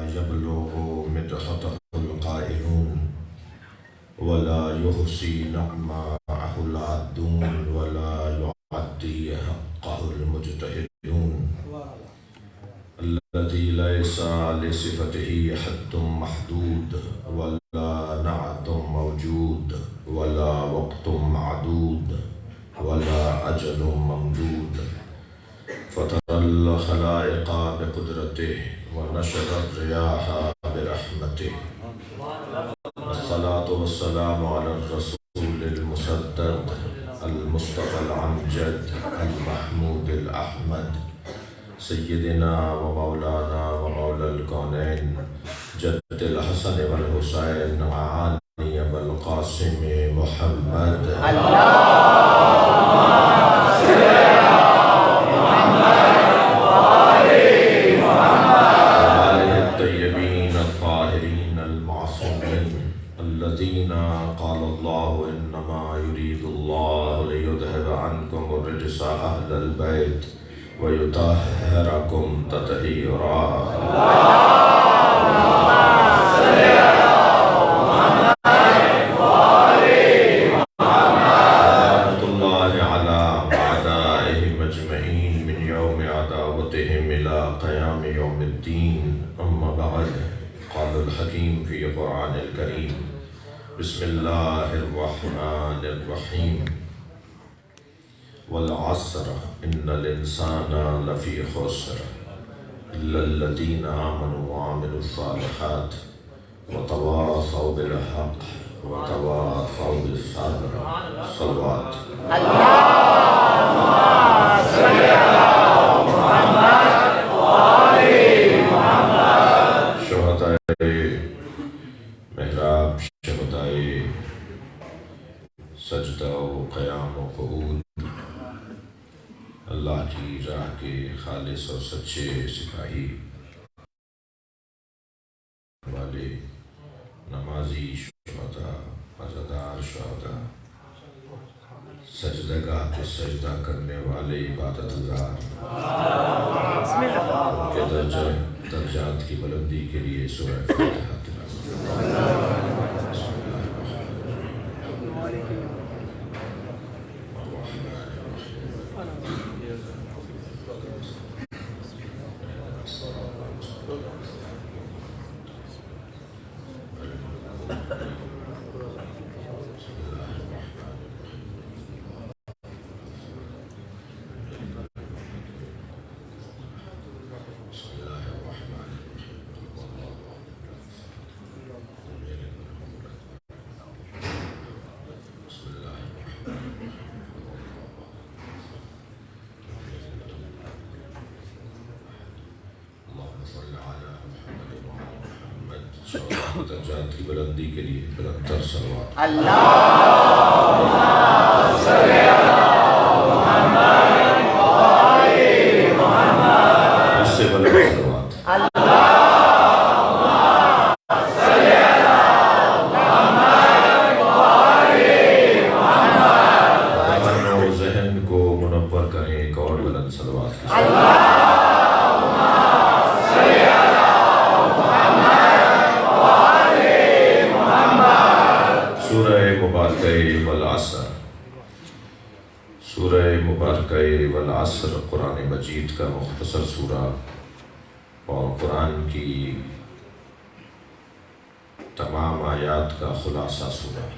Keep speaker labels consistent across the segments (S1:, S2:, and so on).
S1: يبلغ مدحته القائلون ولا يحصي نعماءه العادون ولا يعدي حقه المجتهدون الذي ليس لصفته حد محدود ولا نعت موجود ولا وقت معدود ولا أجل ممدود فترى الخلائق بقدرته ونشر الرياح برحمته والصلاة والسلام على الرسول المسدد المصطفى الأمجد المحمود الأحمد سيدنا ومولانا ومولى الكونين جد الحسن والحسين وعلي والقاسم محمد الذين قال الله إنما يريد الله ليذهب عنكم الرجس أهل البيت ويطهركم تطهيرا رحمة الله على أعدائهم أجمعين من يوم عداوتهم إلى قيام يوم الدين أما بعد قال الحكيم في القرآن الكريم بسم الله الرحمن الرحيم والعصر إن الإنسان لفي خسر إلا الذين آمنوا وعملوا الصالحات وتواصوا بالحق وتواصوا بالصبر صلوات اللهم صل على محمد وآل محمد شهداء محراب شهداء سجدہ و قیام و قعود اللہ کی راہ کے خالص اور سچے سپاہی والے نمازی شہداء عزادار شہداء سجدگاہ پہ سجدہ کرنے والے عبادت گزار ان کے درجات کی بلندی کے لیے سورہ فاتحہ تلاوت درجات کی بلندی کے لیے بلندر صلوات اللہم صلی علی محمد وآل محمد اس سے بلند صلوات اللہم صلی علی محمد وآل محمد ذہن و ذہن کو منور کریں ایک اور بلند صلوات کی سورہ مبارکہ والعصر قرآن مجید کا مختصر سورہ اور قرآن کی تمام آیات کا خلاصہ سورہ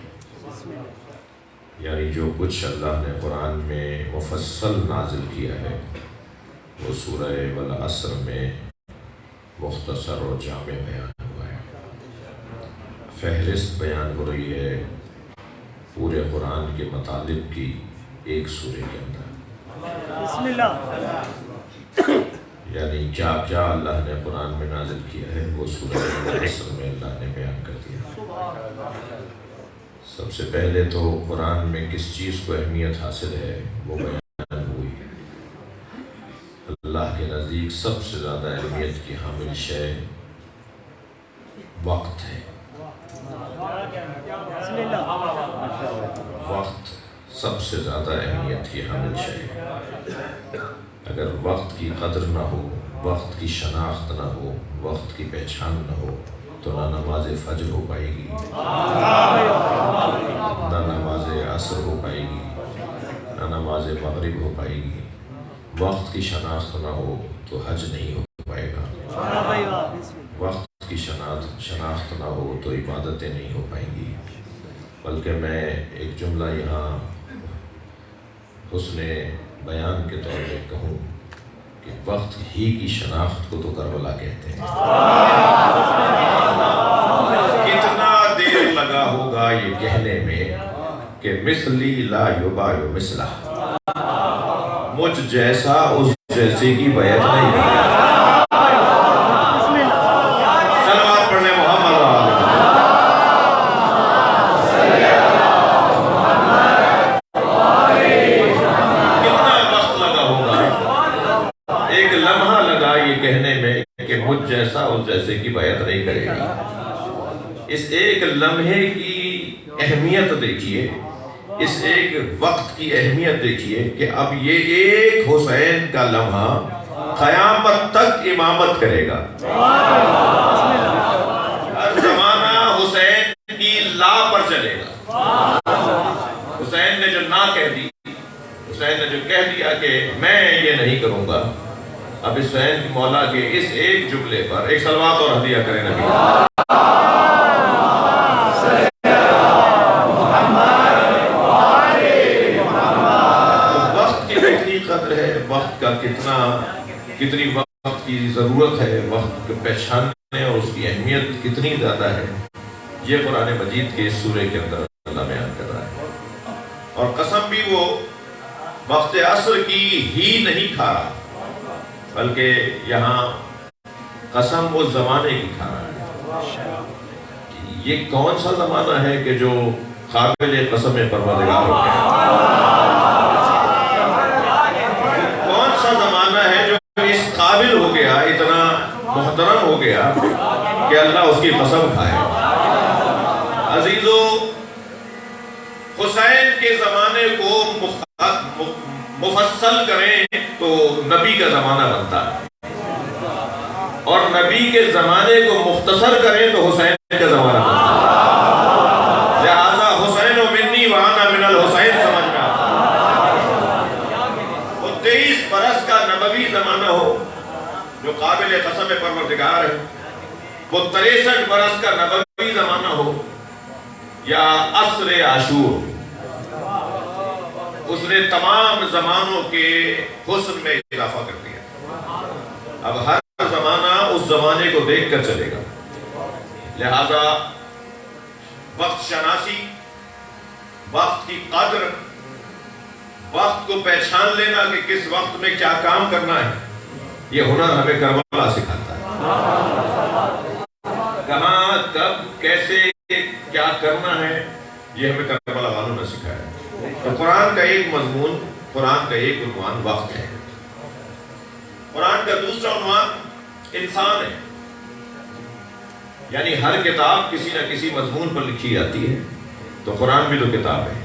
S1: یعنی جو کچھ اللہ نے قرآن میں مفصل نازل کیا ہے وہ سورہ والعصر میں مختصر اور جامع بیان ہوا ہے فہرست بیان ہو رہی ہے پورے قرآن کے مطالب کی ایک سورے کے اندر بسم اللہ یعنی کیا کیا اللہ نے قرآن میں نازل کیا ہے وہ سورہ العصر میں اللہ نے بیان کر دیا سب سے پہلے تو قرآن میں کس چیز کو اہمیت حاصل ہے وہ بیان ہوئی اللہ کے نزدیک سب سے زیادہ اہمیت کی حامل شے وقت ہے وقت سب سے زیادہ اہمیت کی حامل شے ہے اگر وقت کی قدر نہ ہو وقت کی شناخت نہ ہو، وقت کی پہچان نہ ہو تو نہ نماز فجر ہو پائے گی، نہ نماز عصر ہو پائے گی، نہ نماز مغرب ہو پائے گی۔ وقت کی شناخت نہ ہو تو حج نہیں ہو پائے گا، وقت کی شناخت نہ ہو تو عبادتیں نہیں ہو پائیں گی۔ بلکہ میں ایک جملہ یہاں حسن بیان کے طور پہ کہوں کہ وقت ہی کی شناخت کو تو کربلا کہتے ہیں۔ کتنا دیر لگا ہوگا یہ کہنے میں کہ مثلی لا یباع مثلہ، مجھ جیسا اس جیسے کی بیعت نہیں ہے۔ سلوات پڑھنے محمد کتنا وقت لگا ہوگا، ایک لمحہ لگا یہ کہنے میں کہ مجھ جیسا اس جیسے کی بیعت نہیں کرے گا۔ اس ایک لمحے کی اہمیت دیکھیے، اس ایک وقت کی اہمیت دیکھیے کہ اب یہ ایک حسین کا لمحہ قیامت تک امامت کرے گا۔ ہر زمانہ حسین کی لا پر چلے گا۔ حسین نے جو نہ کہہ دی، حسین نے جو کہہ دیا کہ میں یہ نہیں کروں گا، اب حسین کی مولا کے اس ایک جملے پر ایک صلوات اور ہدیہ کریں نبی۔ قدر ہے وقت کا، کتنی وقت کی ضرورت ہے، وقت کو پہچاننے اور اس کی اہمیت کتنی زیادہ ہے، یہ قرآن مجید کے اس سورے کے اندر اللہ بیان کر رہا ہے۔ اور قسم بھی وہ وقت عصر کی ہی نہیں کھا رہا، بلکہ یہاں قسم وہ زمانے کی کھا رہا ہے۔ یہ کون سا زمانہ ہے کہ جو قابل قسم پروردگار ہو گیا؟ قابل ہو گیا، اتنا محترم ہو گیا کہ اللہ اس کی قسم کھائے۔ عزیزو، حسین کے زمانے کو مفصل کریں تو نبی کا زمانہ بنتا ہے، اور نبی کے زمانے کو مختصر کریں تو حسین کا زمانہ بنتا ہے۔ لہذا حسین و منی وانا من الحسین سمجھ میں آتا ہے۔ وہ 23 برس کا نبوی زمانہ ہو جو قابل قسم پروردگار ہے، وہ 63 برس کا نبوی زمانہ ہو، یا عصر عاشور، اس نے تمام زمانوں کے حسن میں اضافہ کر دیا۔ اب ہر زمانہ اس زمانے کو دیکھ کر چلے گا۔ لہذا وقت شناسی، وقت کی قدر، وقت کو پہچان لینا کہ کس وقت میں کیا کام کرنا ہے، یہ ہنر ہمیں کربلا سکھاتا ہے۔ کہاں، کب، کیسے، کیا کرنا ہے، یہ ہمیں کربلا والوں نے سکھایا۔ تو قرآن کا ایک مضمون، قرآن کا ایک عنوان وقت ہے۔ قرآن کا دوسرا عنوان انسان ہے۔ یعنی ہر کتاب کسی نہ کسی مضمون پر لکھی جاتی ہے، تو قرآن بھی تو کتاب ہے۔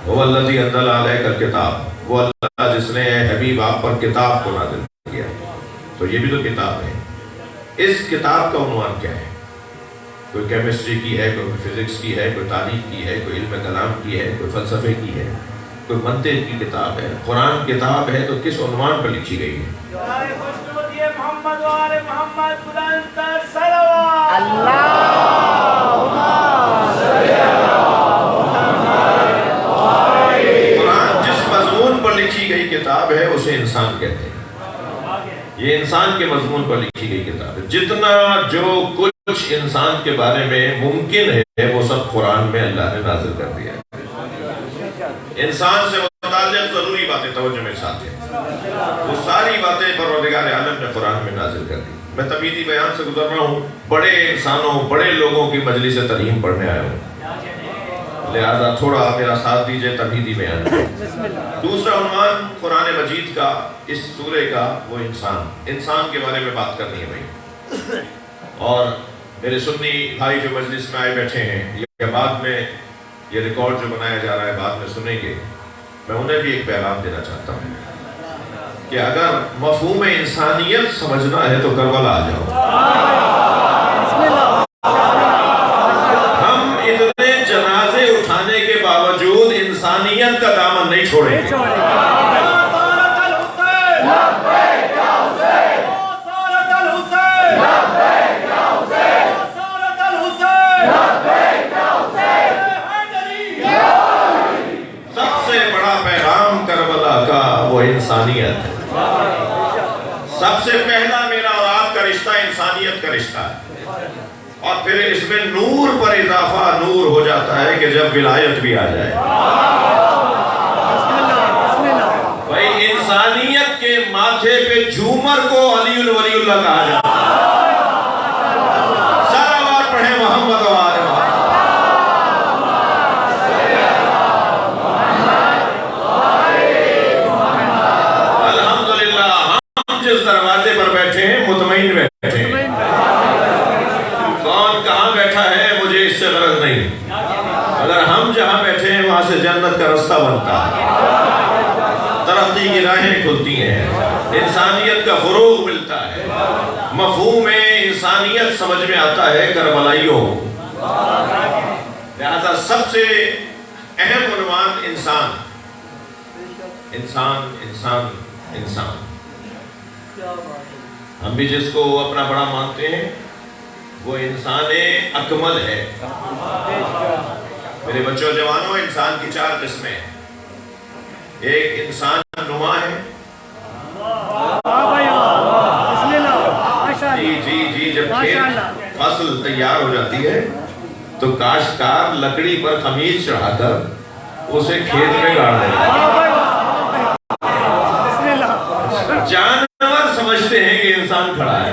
S1: وہ الذی انزل علیک الکتاب، وہ اللہ جس نے حبیب آپ پر کتاب کو نازل کیا، تو یہ بھی تو کتاب ہے۔ اس کتاب کا عنوان کیا ہے؟ کوئی کیمسٹری کی ہے، کوئی فزکس کی ہے، کوئی تاریخ کی ہے، کوئی علم کلام کی ہے، کوئی فلسفے کی ہے، کوئی منطق کی کتاب ہے۔ قرآن کتاب ہے تو کس عنوان پر لکھی گئی ہے؟ قرآن جس مضمون پر لکھی گئی کتاب ہے اسے انسان کہتے ہیں۔ یہ انسان کے مضمون پر لکھی گئی کتاب ہے۔ جتنا جو کچھ انسان کے بارے میں ممکن ہے وہ سب قرآن میں اللہ نے نازل کر دیا ہے۔ انسان سے متعلق ضروری باتیں توجہ میرے ساتھ ہیں، وہ ساری باتیں پروردگار عالم نے قرآن میں نازل کر دی۔ میں تمہیدی بیان سے گزر رہا ہوں، بڑے انسانوں، بڑے لوگوں کی مجلس ترہیم پڑھنے آیا ہوں، لہذا تھوڑا میرا ساتھ دیجئے تمہیدی بیان۔ دوسرا عنوان قرآن مجید کا، اس سورے کا، وہ انسان کے بارے میں بات کرنی ہے بھائی۔ اور میرے سنی بھائی جو مجلس میں آئے بیٹھے ہیں، یہ بعد میں یہ ریکارڈ جو بنایا جا رہا ہے بعد میں سنیں گے، میں انہیں بھی ایک پیغام دینا چاہتا ہوں۔ کہ اگر مفہوم انسانیت سمجھنا ہے تو کربلا آ جاؤ. ہم اتنے جنازے اٹھانے کے باوجود انسانیت کا دامن نہیں چھوڑیں گے. وہ انسانیت ہے. سب سے پہلا میرا اور آپ کا رشتہ انسانیت کا رشتہ ہے، اور پھر اس میں نور پر اضافہ نور ہو جاتا ہے کہ جب ولایت بھی آ جائے. بھائی انسانیت کے ماتھے پہ جھومر کو علی الولی اللہ کہا جاتا ہے. سارا بار پڑھیں محمد و آل محمد. جس دروازے پر بیٹھے ہیں مطمئن بیٹھے ہیں. کون کہاں بیٹھا ہے مجھے اس سے غرض نہیں. اگر ہم جہاں بیٹھے ہیں وہاں سے جنت کا رستہ بنتا ہے، ترقی کی راہیں کھلتی ہیں، انسانیت کا فروغ ملتا ہے، مفہوم انسانیت سمجھ میں آتا ہے کربلائیوں. لہذا سب سے اہم عنوان انسان انسان انسان انسان. ہم بھی جس کو اپنا بڑا مانتے ہیں وہ انسان اکمل ہے. میرے بچوں جوانوں، انسان کی 4 قسمیں ہیں. ایک انسان نما ہے. جی جب کھیت فصل تیار ہو جاتی ہے تو کاشتکار لکڑی پر خمیز چڑھا کر اسے کھیت میں گاڑ دیتا ہے. جانور سمجھتے ہیں کہ انسان کھڑا ہے،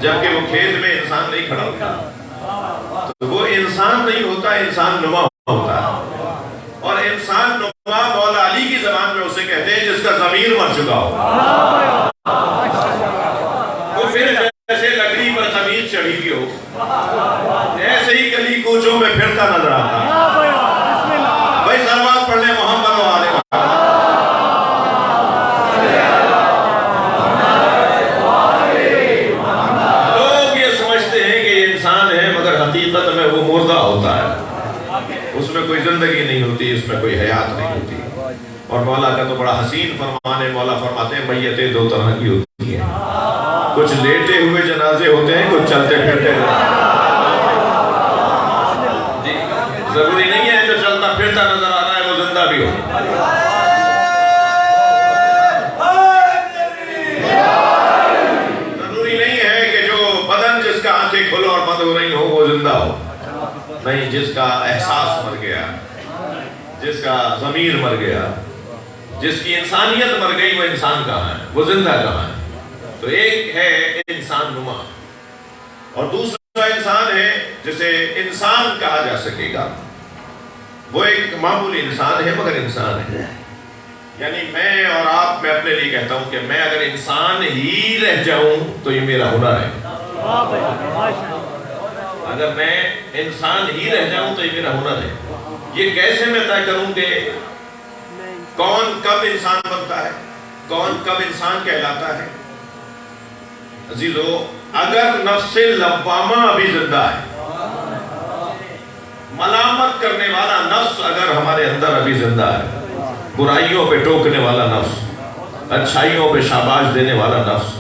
S1: جبکہ وہ کھیت میں انسان نہیں کھڑا ہوتا. تو وہ انسان نہیں ہوتا، انسان نما ہوتا ہے. اور انسان نما مولا علی کی زبان میں اسے کہتے ہیں جس کا ضمیر مر چکا ہو. وہ پھر جیسے لکڑی پر خمیز چڑھی ہوئی ہو ایسے ہی گلی کوچوں میں پھرتا نظر آتا ہے. بھائی سلوات پڑھ لیں محمد و آل محمد. حقیقت میں وہ مردہ ہوتا ہے، اس میں کوئی زندگی نہیں ہوتی، اس میں کوئی حیات نہیں ہوتی. اور مولا کا تو بڑا حسین فرمان ہے. مولا فرماتے ہیں میتیں 2 طرح کی ہوتی ہیں. کچھ لیٹے ہوئے جنازے ہوتے ہیں، کچھ چلتے پھرتے ہوئے. جی ضروری نہیں ہے جو چلتا پھرتا نظر آ رہا ہے وہ زندہ بھی ہو. ضروری نہیں ہے کہ جو بدن جس کا آنکھیں کھلو اور بند ہو رہی ہو وہ زندہ ہو. نہیں، جس کا احساس مر گیا، جس کا ضمیر مر گیا، جس کی انسانیت مر گئی، وہ انسان کہاں ہے، وہ زندہ کہاں ہے. تو ایک ہے انسان نما، اور دوسرا انسان ہے جسے انسان کہا جا سکے گا. وہ ایک معمولی انسان ہے مگر انسان ہے. یعنی میں اور آپ، میں اپنے لیے کہتا ہوں کہ میں اگر انسان ہی رہ جاؤں تو یہ میرا ہنر ہے. اگر میں انسان ہی رہ جاؤں تو یہ میرا ہنر ہے. یہ کیسے میں طے کروں کہ کون کب انسان بنتا ہے، کون کب انسان کہلاتا ہے؟ عزیزو، اگر نفس لوامہ ابھی زندہ ہے، ملامت کرنے والا نفس اگر ہمارے اندر ابھی زندہ ہے، برائیوں پہ ٹوکنے والا نفس، اچھائیوں پہ شاباش دینے والا نفس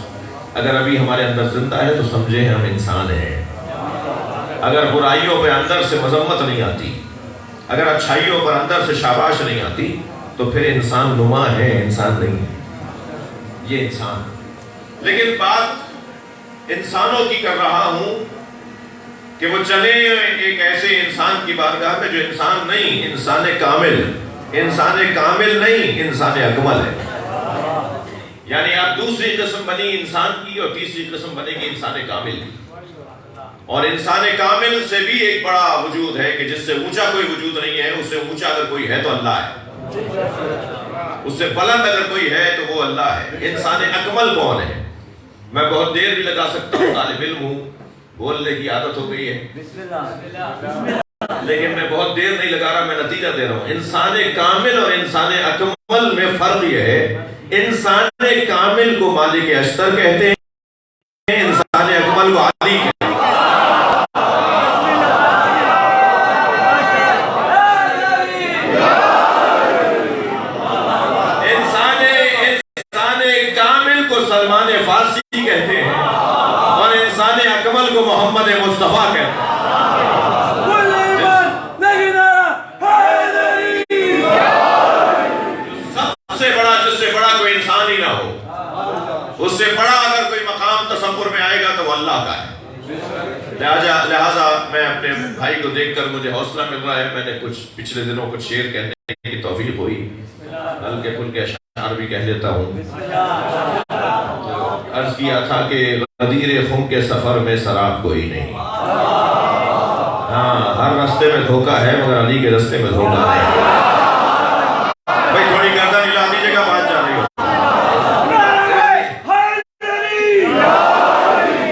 S1: اگر ابھی ہمارے اندر زندہ ہے تو سمجھیں ہم انسان ہیں. اگر برائیوں پہ اندر سے مذمت نہیں آتی، اگر اچھائیوں پر اندر سے شاباش نہیں آتی تو پھر انسان نما ہے، انسان نہیں ہے. یہ انسان. لیکن بات انسانوں کی کر رہا ہوں کہ وہ چلے ایک ایسے انسان کی بارگاہ میں جو انسان نہیں، انسان کامل. انسان کامل نہیں، انسان اکمل ہے. یعنی آپ دوسری قسم بنی انسان کی اور تیسری قسم بنے گی انسان کامل کی. اور انسان کامل سے بھی ایک بڑا وجود ہے کہ جس سے اونچا کوئی وجود نہیں ہے. اس سے اونچا اگر کوئی ہے تو اللہ ہے، اس سے بلند اگر کوئی ہے تو وہ اللہ ہے. انسان اکمل کون ہے؟ میں بہت دیر بھی لگا سکتا ہوں، طالب علم ہوں، بولنے کی عادت ہو گئی ہے، لیکن میں بہت دیر نہیں لگا رہا، میں نتیجہ دے رہا ہوں. انسان کامل اور انسان اکمل میں فرق یہ ہے انسان کامل کو مالک اشتر کہتے ہیں، انسان اکمل کو علی کہتے ہیں۔ انسان کامل کو سلمان فارسی کہتے ہیں اور انسان اکمل کو محمد مصطفیٰ کہتے ہیں۔ جس سے بڑا کوئی انسان ہی نہ ہو، اس سے بڑا اگر کوئی مقام تصور میں آئے گا تو وہ اللہ کا ہے۔ لہٰذا میں اپنے بھائی کو دیکھ کر مجھے حوصلہ مل رہا ہے، میں نے پچھلے دنوں کچھ شعر کہنے کی توفیق ہوئی، ہلکے پھلکے اشعار بھی کہہ لیتا ہوں۔ عرض کیا تھا کہ غدیر خم کے سفر میں سراب کوئی نہیں، ہاں ہر راستے میں دھوکہ ہے مگر علی کے راستے میں دھوکہ نہیں۔ بھائی تھوڑی گردن ہلا دیجیے گا، بات جا رہی ہو۔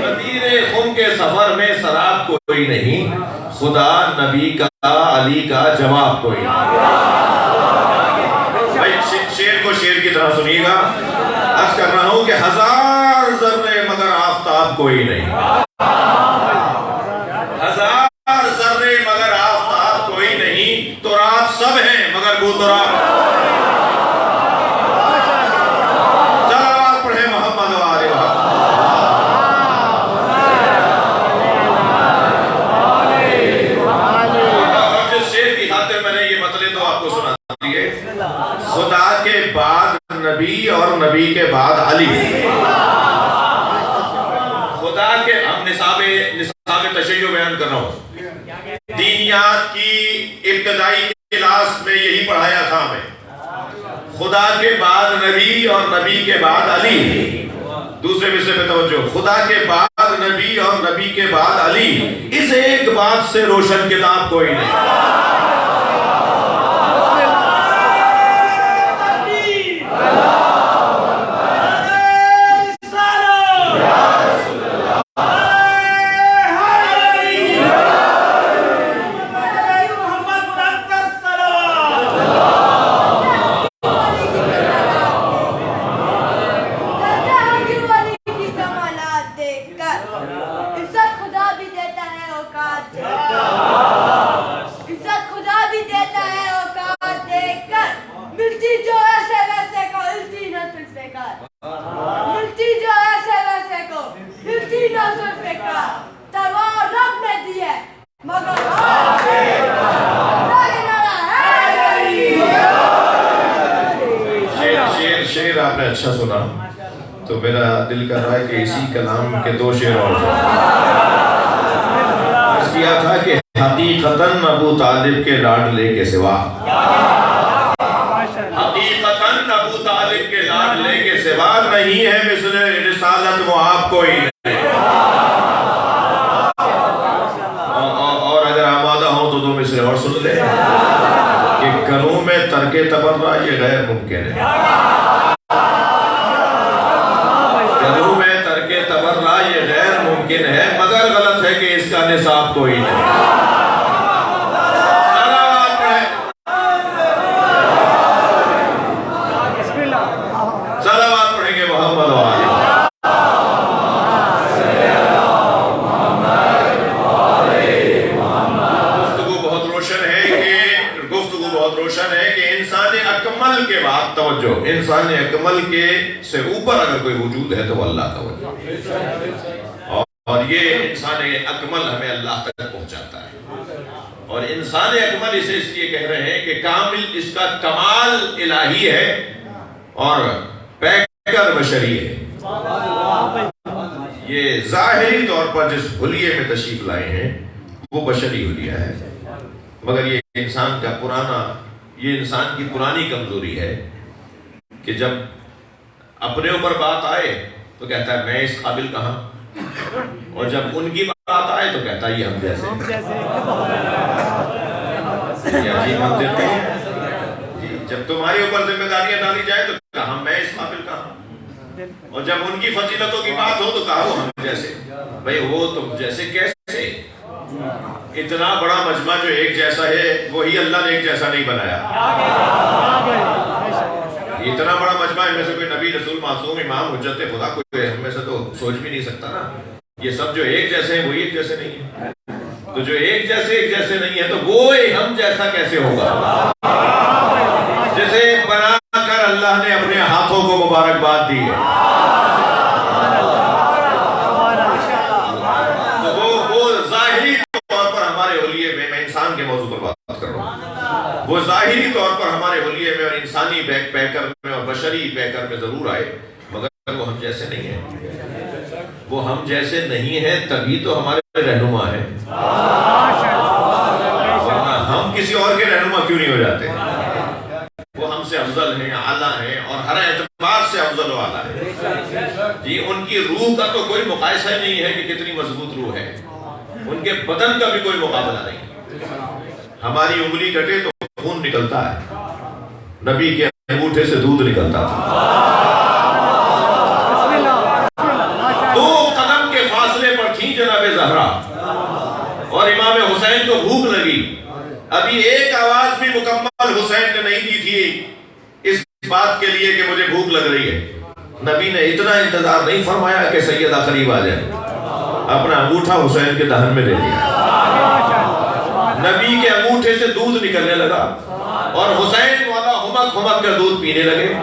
S1: غدیر خم کے سفر میں سراب کوئی نہیں، خدا نبی کا علی کا جواب کوئی نہیں۔ بھائی شعر کو شعر کی طرح سنیے گا، عرض کر رہا ہوں کہ ہزار ذرے مگر آفتاب کوئی نہیں، ہزار ذرے مگر آفتاب کوئی نہیں، تراب سب ہیں مگر وہ تراب۔ صلوات پڑھیں محمد و آل محمد۔ اور جس شعر کی خاطر میں نے یہ مطلب تو آپ کو سنا دیے، خدا کے بعد نبی اور نبی کے بعد علی۔ خدا کے ہم نصاب تشیع بیان کر رہا ہوں، دینیات کی ابتدائی کلاس میں یہی پڑھایا تھا ہمیں، خدا کے بعد نبی اور نبی کے بعد علی۔ دوسرے مصرے پہ توجہ، خدا کے بعد نبی اور نبی کے بعد علی، اس ایک بات سے روشن کتاب کوئی نہیں۔ شعر آپ نے اچھا سنا تو میرا دل کر رہا ہے کہ اسی کلام کے دو شعر اور عرض کیا تھا کہ حقیقتاً ابو طالب کے لاڈلے کے سوا، حقیقتاً ابو طالب کے لاڈلے کے سوا نہیں ہے مثل رسالت وہ آپ کوئی نہیں۔ اور اگر آمادہ ہوں تو دو مصرے اور سن لیں کہ گھروں میں ترک تبرع یہ غیر ممکن ہے، گھروں میں ترک تبرع یہ غیر ممکن ہے، مگر غلط ہے کہ اس کا نصاب کوئی نہیں۔ صلوات پڑھیں گے محمد و آل اکمل کے بعد توجہ، انسان اکمل کے سے اوپر اگر کوئی وجود ہے تو وہ اللہ کا وجود، اور یہ انسان اکمل ہمیں اللہ تک پہنچاتا ہے۔ اور انسان اکمل اسے اس لیے کہہ رہے ہیں کہ کامل اس کا کمال الہی ہے اور پیکر بشری ہے۔ یہ ظاہری طور پر جس حلیے میں تشریف لائے ہیں وہ بشری حلیہ ہے، مگر یہ انسان کا یہ انسان کی پرانی کمزوری ہے کہ جب اپنے اوپر بات آئے تو کہتا ہے میں اس قابل کہاں، اور جب ان کی بات آئے تو کہتا ہے یہ ہم جیسے۔ عجیب ہم دیتے ہیں، جب تمہارے اوپر ذمہ داریاں ڈالی جائے تو کہا میں اس قابل کہاں، اور جب ان کی فضیلتوں کی بات ہو تو کہا وہ ہم جیسے۔ بھئی وہ تم جیسے کیسے؟ اتنا بڑا مجمع جو ایک جیسا ہے وہی اللہ نے ایک جیسا نہیں بنایا۔ اتنا بڑا مجمع میں سے کوئی نبی رسول معصوم امام حجت خدا کوئی ہم میں سے تو سوچ بھی نہیں سکتا نا. یہ سب جو ایک جیسے ہیں وہی ایک جیسے نہیں ہیں. تو جو ایک جیسے نہیں ہے تو وہ ہم جیسا کیسے ہوگا جسے بنا کر اللہ نے اپنے ہاتھوں کو مبارکباد دی ہے. وہ ظاہری طور پر ہمارے حلیے میں انسان کے موضوع پر بات کر رہا ہوں. وہ ظاہری طور پر ہمارے حلیے میں اور انسانی پیکر میں اور بشری پیکر میں ضرور آئے مگر وہ ہم جیسے نہیں ہیں. وہ ہم جیسے نہیں ہیں تبھی تو ہمارے رہنما ہیں. ورنہ ہم کسی اور کے رہنما کیوں نہیں ہو جاتے؟ وہ ہم سے افضل ہیں، اعلیٰ ہیں اور ہر اعتبار سے افضل و اعلیٰ ہیں. جی ان کی روح کا تو کوئی مقایسہ ہی نہیں ہے کہ کتنی مضبوط روح ہے. ان کے بدن کا بھی کوئی مقابلہ نہیں. ہماری انگلی کٹے تو خون نکلتا ہے، نبی کے انگوٹھے سے دودھ نکلتا تھا. 2 قدم کے فاصلے پر تھی جناب زہرا اور امام حسین کو بھوک لگی. ابھی ایک آواز بھی مکمل حسین نے نہیں دی تھی اس بات کے لیے کہ مجھے بھوک لگ رہی ہے. نبی نے اتنا انتظار نہیں فرمایا کہ سیدہ قریب آ جائے، اپنا انگوٹھا حسین کے دہن میں دے دیا. نبی کے انگوٹھے سے دودھ نکلنے لگا اور حسین والا ہمک ہمک کر دودھ پینے لگے.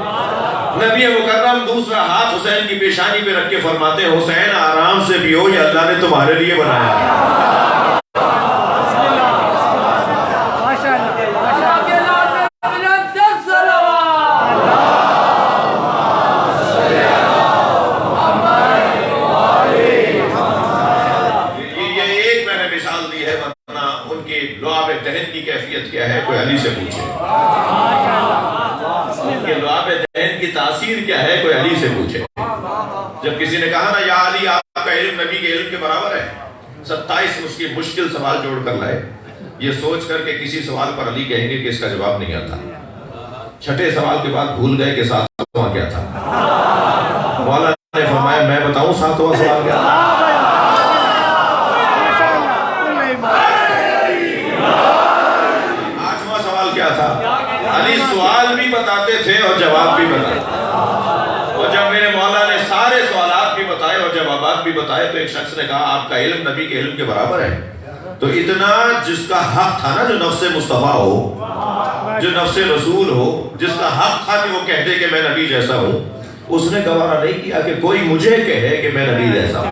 S1: نبی مکرم دوسرا ہاتھ حسین کی پیشانی پہ رکھ کے فرماتے ہیں حسین آرام سے پیو، یہ اللہ نے تمہارے لیے بنایا ہے. کیا ہے کوئی علی سے پوچھے. ان کے لعاب دہن کی تاثیر کیا ہے کوئی علی سے پوچھے. جب کسی نے کہا نا یا علی آپ کا علم نبی کے علم کے برابر ہے، 27 مشکل سوال جوڑ کر لائے. یہ سوچ کر کہ کسی سوال پر علی کہیں گے کہ اس کا جواب نہیں آتا. 6 سوال کے بعد بھول گئے کہ 7واں کیا تھا. مولا نے فرمایا میں بتاؤں 7واں سوال کیا تھا. علی سوال بھی بتاتے تھے اور جواب بھی بتاتے. اور جب میرے مولا نے سارے سوالات بھی بتائے اور جوابات بھی بتائے تو ایک شخص نے کہا آپ کا علم نبی کے علم کے برابر ہے. تو اتنا جس کا حق تھا نا، جو نفس مصطفیٰ ہو، جو نفس رسول ہو، جس کا حق تھا کہ وہ کہتے کہ میں نبی جیسا ہوں، اس نے گوارا نہیں کیا کہ کوئی مجھے کہے کہ میں نبی جیسا ہوں.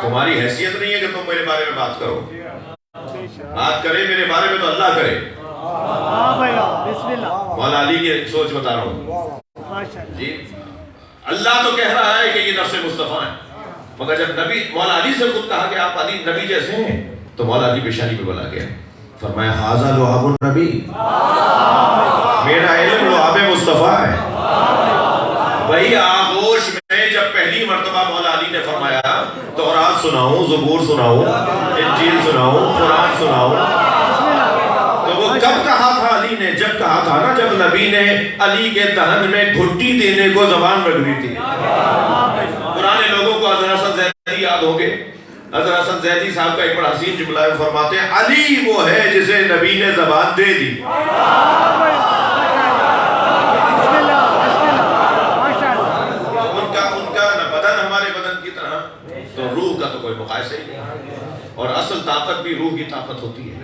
S1: تمہاری حیثیت نہیں ہے کہ تم میرے بارے میں بات کرو. بات کرے میرے بارے میں تو اللہ کرے. مولا علی کی سوچ بتا رہا ہوں جی. اللہ تو کہہ رہا ہے کہ یہ نفس مصطفیٰ ہے، مگر جب نبی مولا علی سے خود کہا کہ آپ علی نبی جیسے ہیں تو مولا علی پیشانی پہ بلا گیا. فرمایا ھذا لعاب النبی، میرا علم لعاب مصطفیٰ ہے. وہی آغوش میں جب پہلی مرتبہ مولا علی نے فرمایا تورات سناؤں، زبور سناؤں، انجیل سناؤں، قرآن سناؤں، تو وہ کب کہا تھا علی نے؟ جب کہا تھا نا جب نبی نے علی کے دہن میں گھٹی دینے کو زبان رکھ دی تھی. پرانے لوگوں کو حضرت حسن زیدی یاد ہوں گے. حضرت حسن زیدی صاحب کا ایک بڑا حسین جملہ ہے، فرماتے ہیں علی وہ ہے جسے نبی نے زبان دے دی. روح کا تو کوئی مقایسہ ہی نہیں. اور اصل طاقت بھی روح کی طاقت ہوتی ہے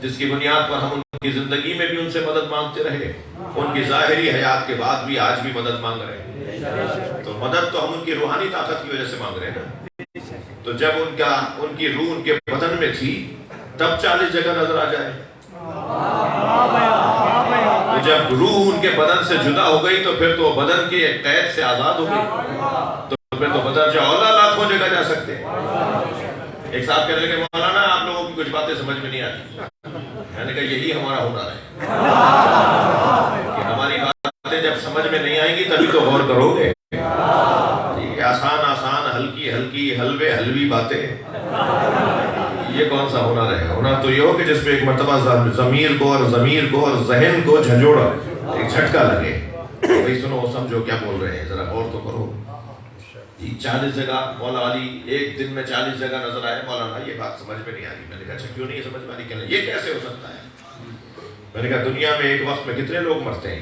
S1: جس کی بنیاد پر ہم ان کی زندگی میں بھی ان سے مدد مانگتے رہے، ان کی ظاہری حیات کے بعد بھی آج بھی مدد مانگ رہے ہیں. تو مدد تو ہم ان کی روحانی طاقت کی وجہ سے مانگ رہے ہیں نا. تو جب ان کی روح ان کے بدن میں تھی تب 40 جگہ نظر آ جائے. تو جب روح ان کے بدن سے جدا ہو گئی تو پھر تو بدن کے قید سے آزاد ہو گئی. پھر تو بدر جاؤ لاکھوں جگہ جا سکتے. ایک صاحب کہنے لگے مولانا آپ لوگوں کی کچھ باتیں سمجھ میں نہیں آتی. میں نے کہا یہی ہمارا ہنر ہے کہ ہماری باتیں جب سمجھ میں نہیں آئیں گی تبھی تو غور کرو گے. آسان آسان ہلکی ہلکی حلوے حلوی باتیں، یہ کون سا ہنر ہے؟ ہنر تو یہ ہو کہ جس پہ ایک مرتبہ ضمیر کو اور ذہن کو جھنجھوڑا، ایک جھٹکا لگے. بھائی سنو سمجھو کیا بول رہے ہیں، ذرا غور تو کرو. 40 جگہ مولا علی ایک دن میں 40 جگہ نظر آئے. مولانا یہ بات سمجھ میں نہیں آ رہی. میں نے کہا اچھا کیوں نہیں سمجھ میں آ رہی؟ یہ کیسے ہو سکتا ہے؟ میں نے کہا دنیا میں ایک وقت میں کتنے لوگ مرتے ہیں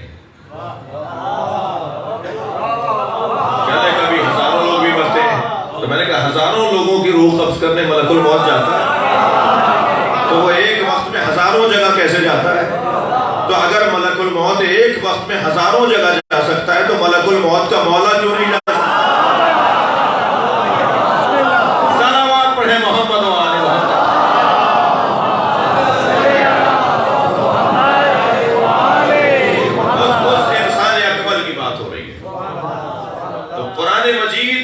S1: کہتے کبھی ہزاروں لوگ بھی مرتے ہیں، تو میں نے کہا ہزاروں لوگوں کی روح قبض کرنے ملک الموت جاتا ہے تو وہ ایک وقت میں ہزاروں جگہ کیسے جاتا ہے؟ تو اگر ملک الموت ایک وقت میں ہزاروں جگہ جا سکتا ہے تو ملک الموت کا مولا کیوں نہیں جا سکتا؟ صلوات پڑھیں محمد و آل محمد۔ اس انسان اکمل کی بات ہو رہی ہے۔ تو قرآن مجید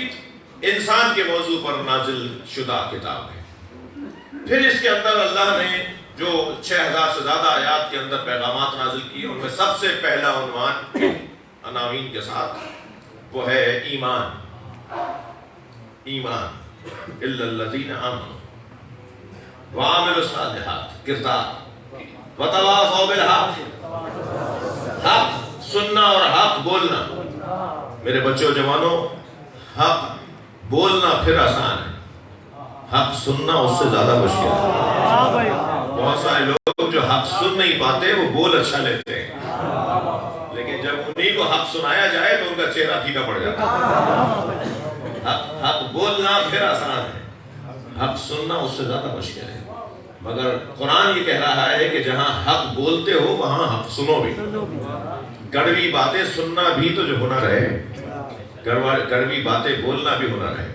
S1: انسان کے موضوع پر نازل شدہ کتاب ہے۔ پھر اس کے اندر اللہ نے جو 6000 سے زیادہ آیات کے اندر پیغامات نازل کیے، ان میں سب سے پہلا عنوان عناوین کے ساتھ وہ ہے ایمان۔ ایمان الا الذین آمنوا وعملوا الصالحات، کردار، وتواصوا بالحق، حق سننا اور حق بولنا۔ میرے بچوں جوانوں، حق بولنا پھر آسان ہے، حق سننا اس سے زیادہ مشکل ہے۔ بہت سارے لوگ جو حق سن نہیں پاتے وہ بول اچھا لیتے ہیں، لیکن جب انہیں کو حق سنایا جائے تو ان کا چہرہ پھیکا پڑ جاتا ہے۔ حق بولنا پھر آسان ہے، حق سننا اس سے زیادہ مشکل ہے۔ مگر قرآن یہ کہہ رہا ہے کہ جہاں حق بولتے ہو وہاں حق سنو بھی۔ کڑوی باتیں سننا بھی تو جو ہنر ہے، کڑوی باتیں بولنا بھی ہنر ہے۔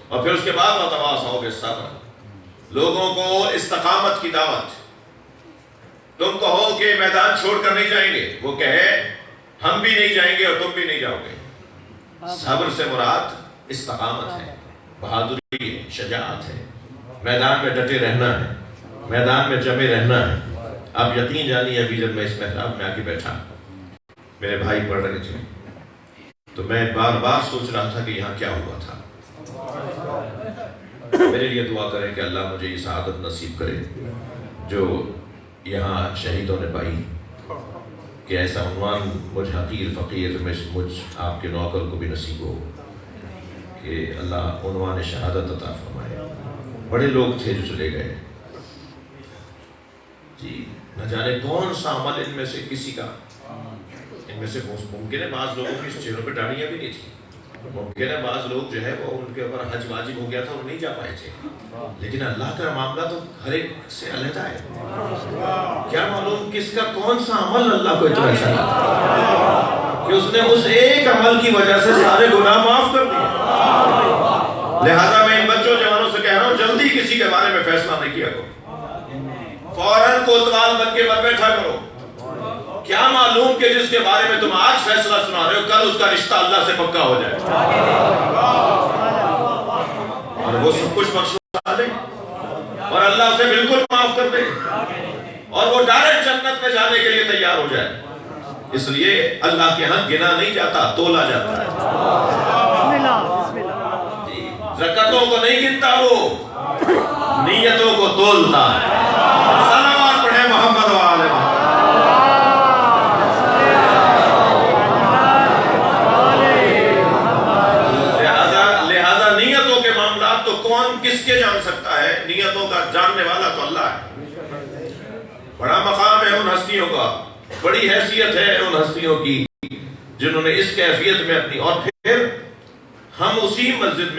S1: اور پھر اس کے بعد وتواصوا بالصبر، لوگوں کو استقامت کی دعوت۔ تم کہو کہ میدان چھوڑ کر نہیں جائیں گے، وہ کہے ہم بھی نہیں جائیں گے اور تم بھی نہیں جاؤ گے۔ صبر سے مراد استقامت ہے، بہادری ہے، شجاعت ہے، میدان میں ڈٹے رہنا ہے، میدان میں جمے رہنا ہے۔ اب یقین جانیے ابھی جب میں اس محراب میں آ کے بیٹھا، میرے بھائی پڑھ رہے تھے تو میں بار بار سوچ رہا تھا کہ یہاں کیا ہوا تھا۔ میرے لیے دعا کریں کہ اللہ مجھے یہ سعادت نصیب کرے جو یہاں شہیدوں نے پائی، کہ ایسا عنوان مجھ حقیر فقیر مجھ آپ کے نوکر کو بھی نصیب ہو کہ اللہ عنوان شہادت عطا فرمائے۔ بڑے لوگ تھے جو چلے گئے، جی نہ جانے کون سا عمل ان میں سے کسی کا، ان میں سے ممکن ہے بعض لوگوں کی چہروں پہ داڑھیاں بھی نہیں تھی، ممکن ہے بعض لوگ جو ہے وہ ان کے اوپر حج واجب ہو گیا تھا، وہ نہیں جا پائے تھے، لیکن اللہ کا معاملہ تو ہر ایک سے علیحدہ ہے۔ کیا معلوم کس کا کون سا عمل اللہ کو اتنا اچھا لگا کہ اس نے اس ایک عمل کی وجہ سے سارے گناہ معاف کر دیے۔ لہذا میں ان بچوں جوانوں سے کہہ رہا ہوں، جلدی کسی کے بارے میں فیصلہ نہیں کیا کرو، فوراً کوتوال بن کے مت بیٹھا کرو۔ کیا معلوم کہ جس کے بارے میں تم آج فیصلہ سنا رہے ہو کل اس کا رشتہ اللہ سے پکا ہو جائے اور وہ سب کچھ بخشوا دے اور اللہ اسے بالکل معاف کر دے اور وہ ڈائریکٹ جنت میں جانے کے لیے تیار ہو جائے۔ اس لیے اللہ کے ہاں گنا نہیں جاتا، تولا جاتا ہے۔ رکعتوں کو نہیں گنتا، وہ نیتوں کو تولتا ہے۔ صلوات پڑھیں محمد و آل محمد۔ کس کے جان سکتا ہے؟ نیتوں کا جاننے والا تو اللہ ہے۔ بڑا مقام ہے ان ہستیوں کا، بڑی حیثیت ہے ان ہستیوں کی جنہوں نے اس کیفیت میں اپنی، اور پھر ہم اسی مسجد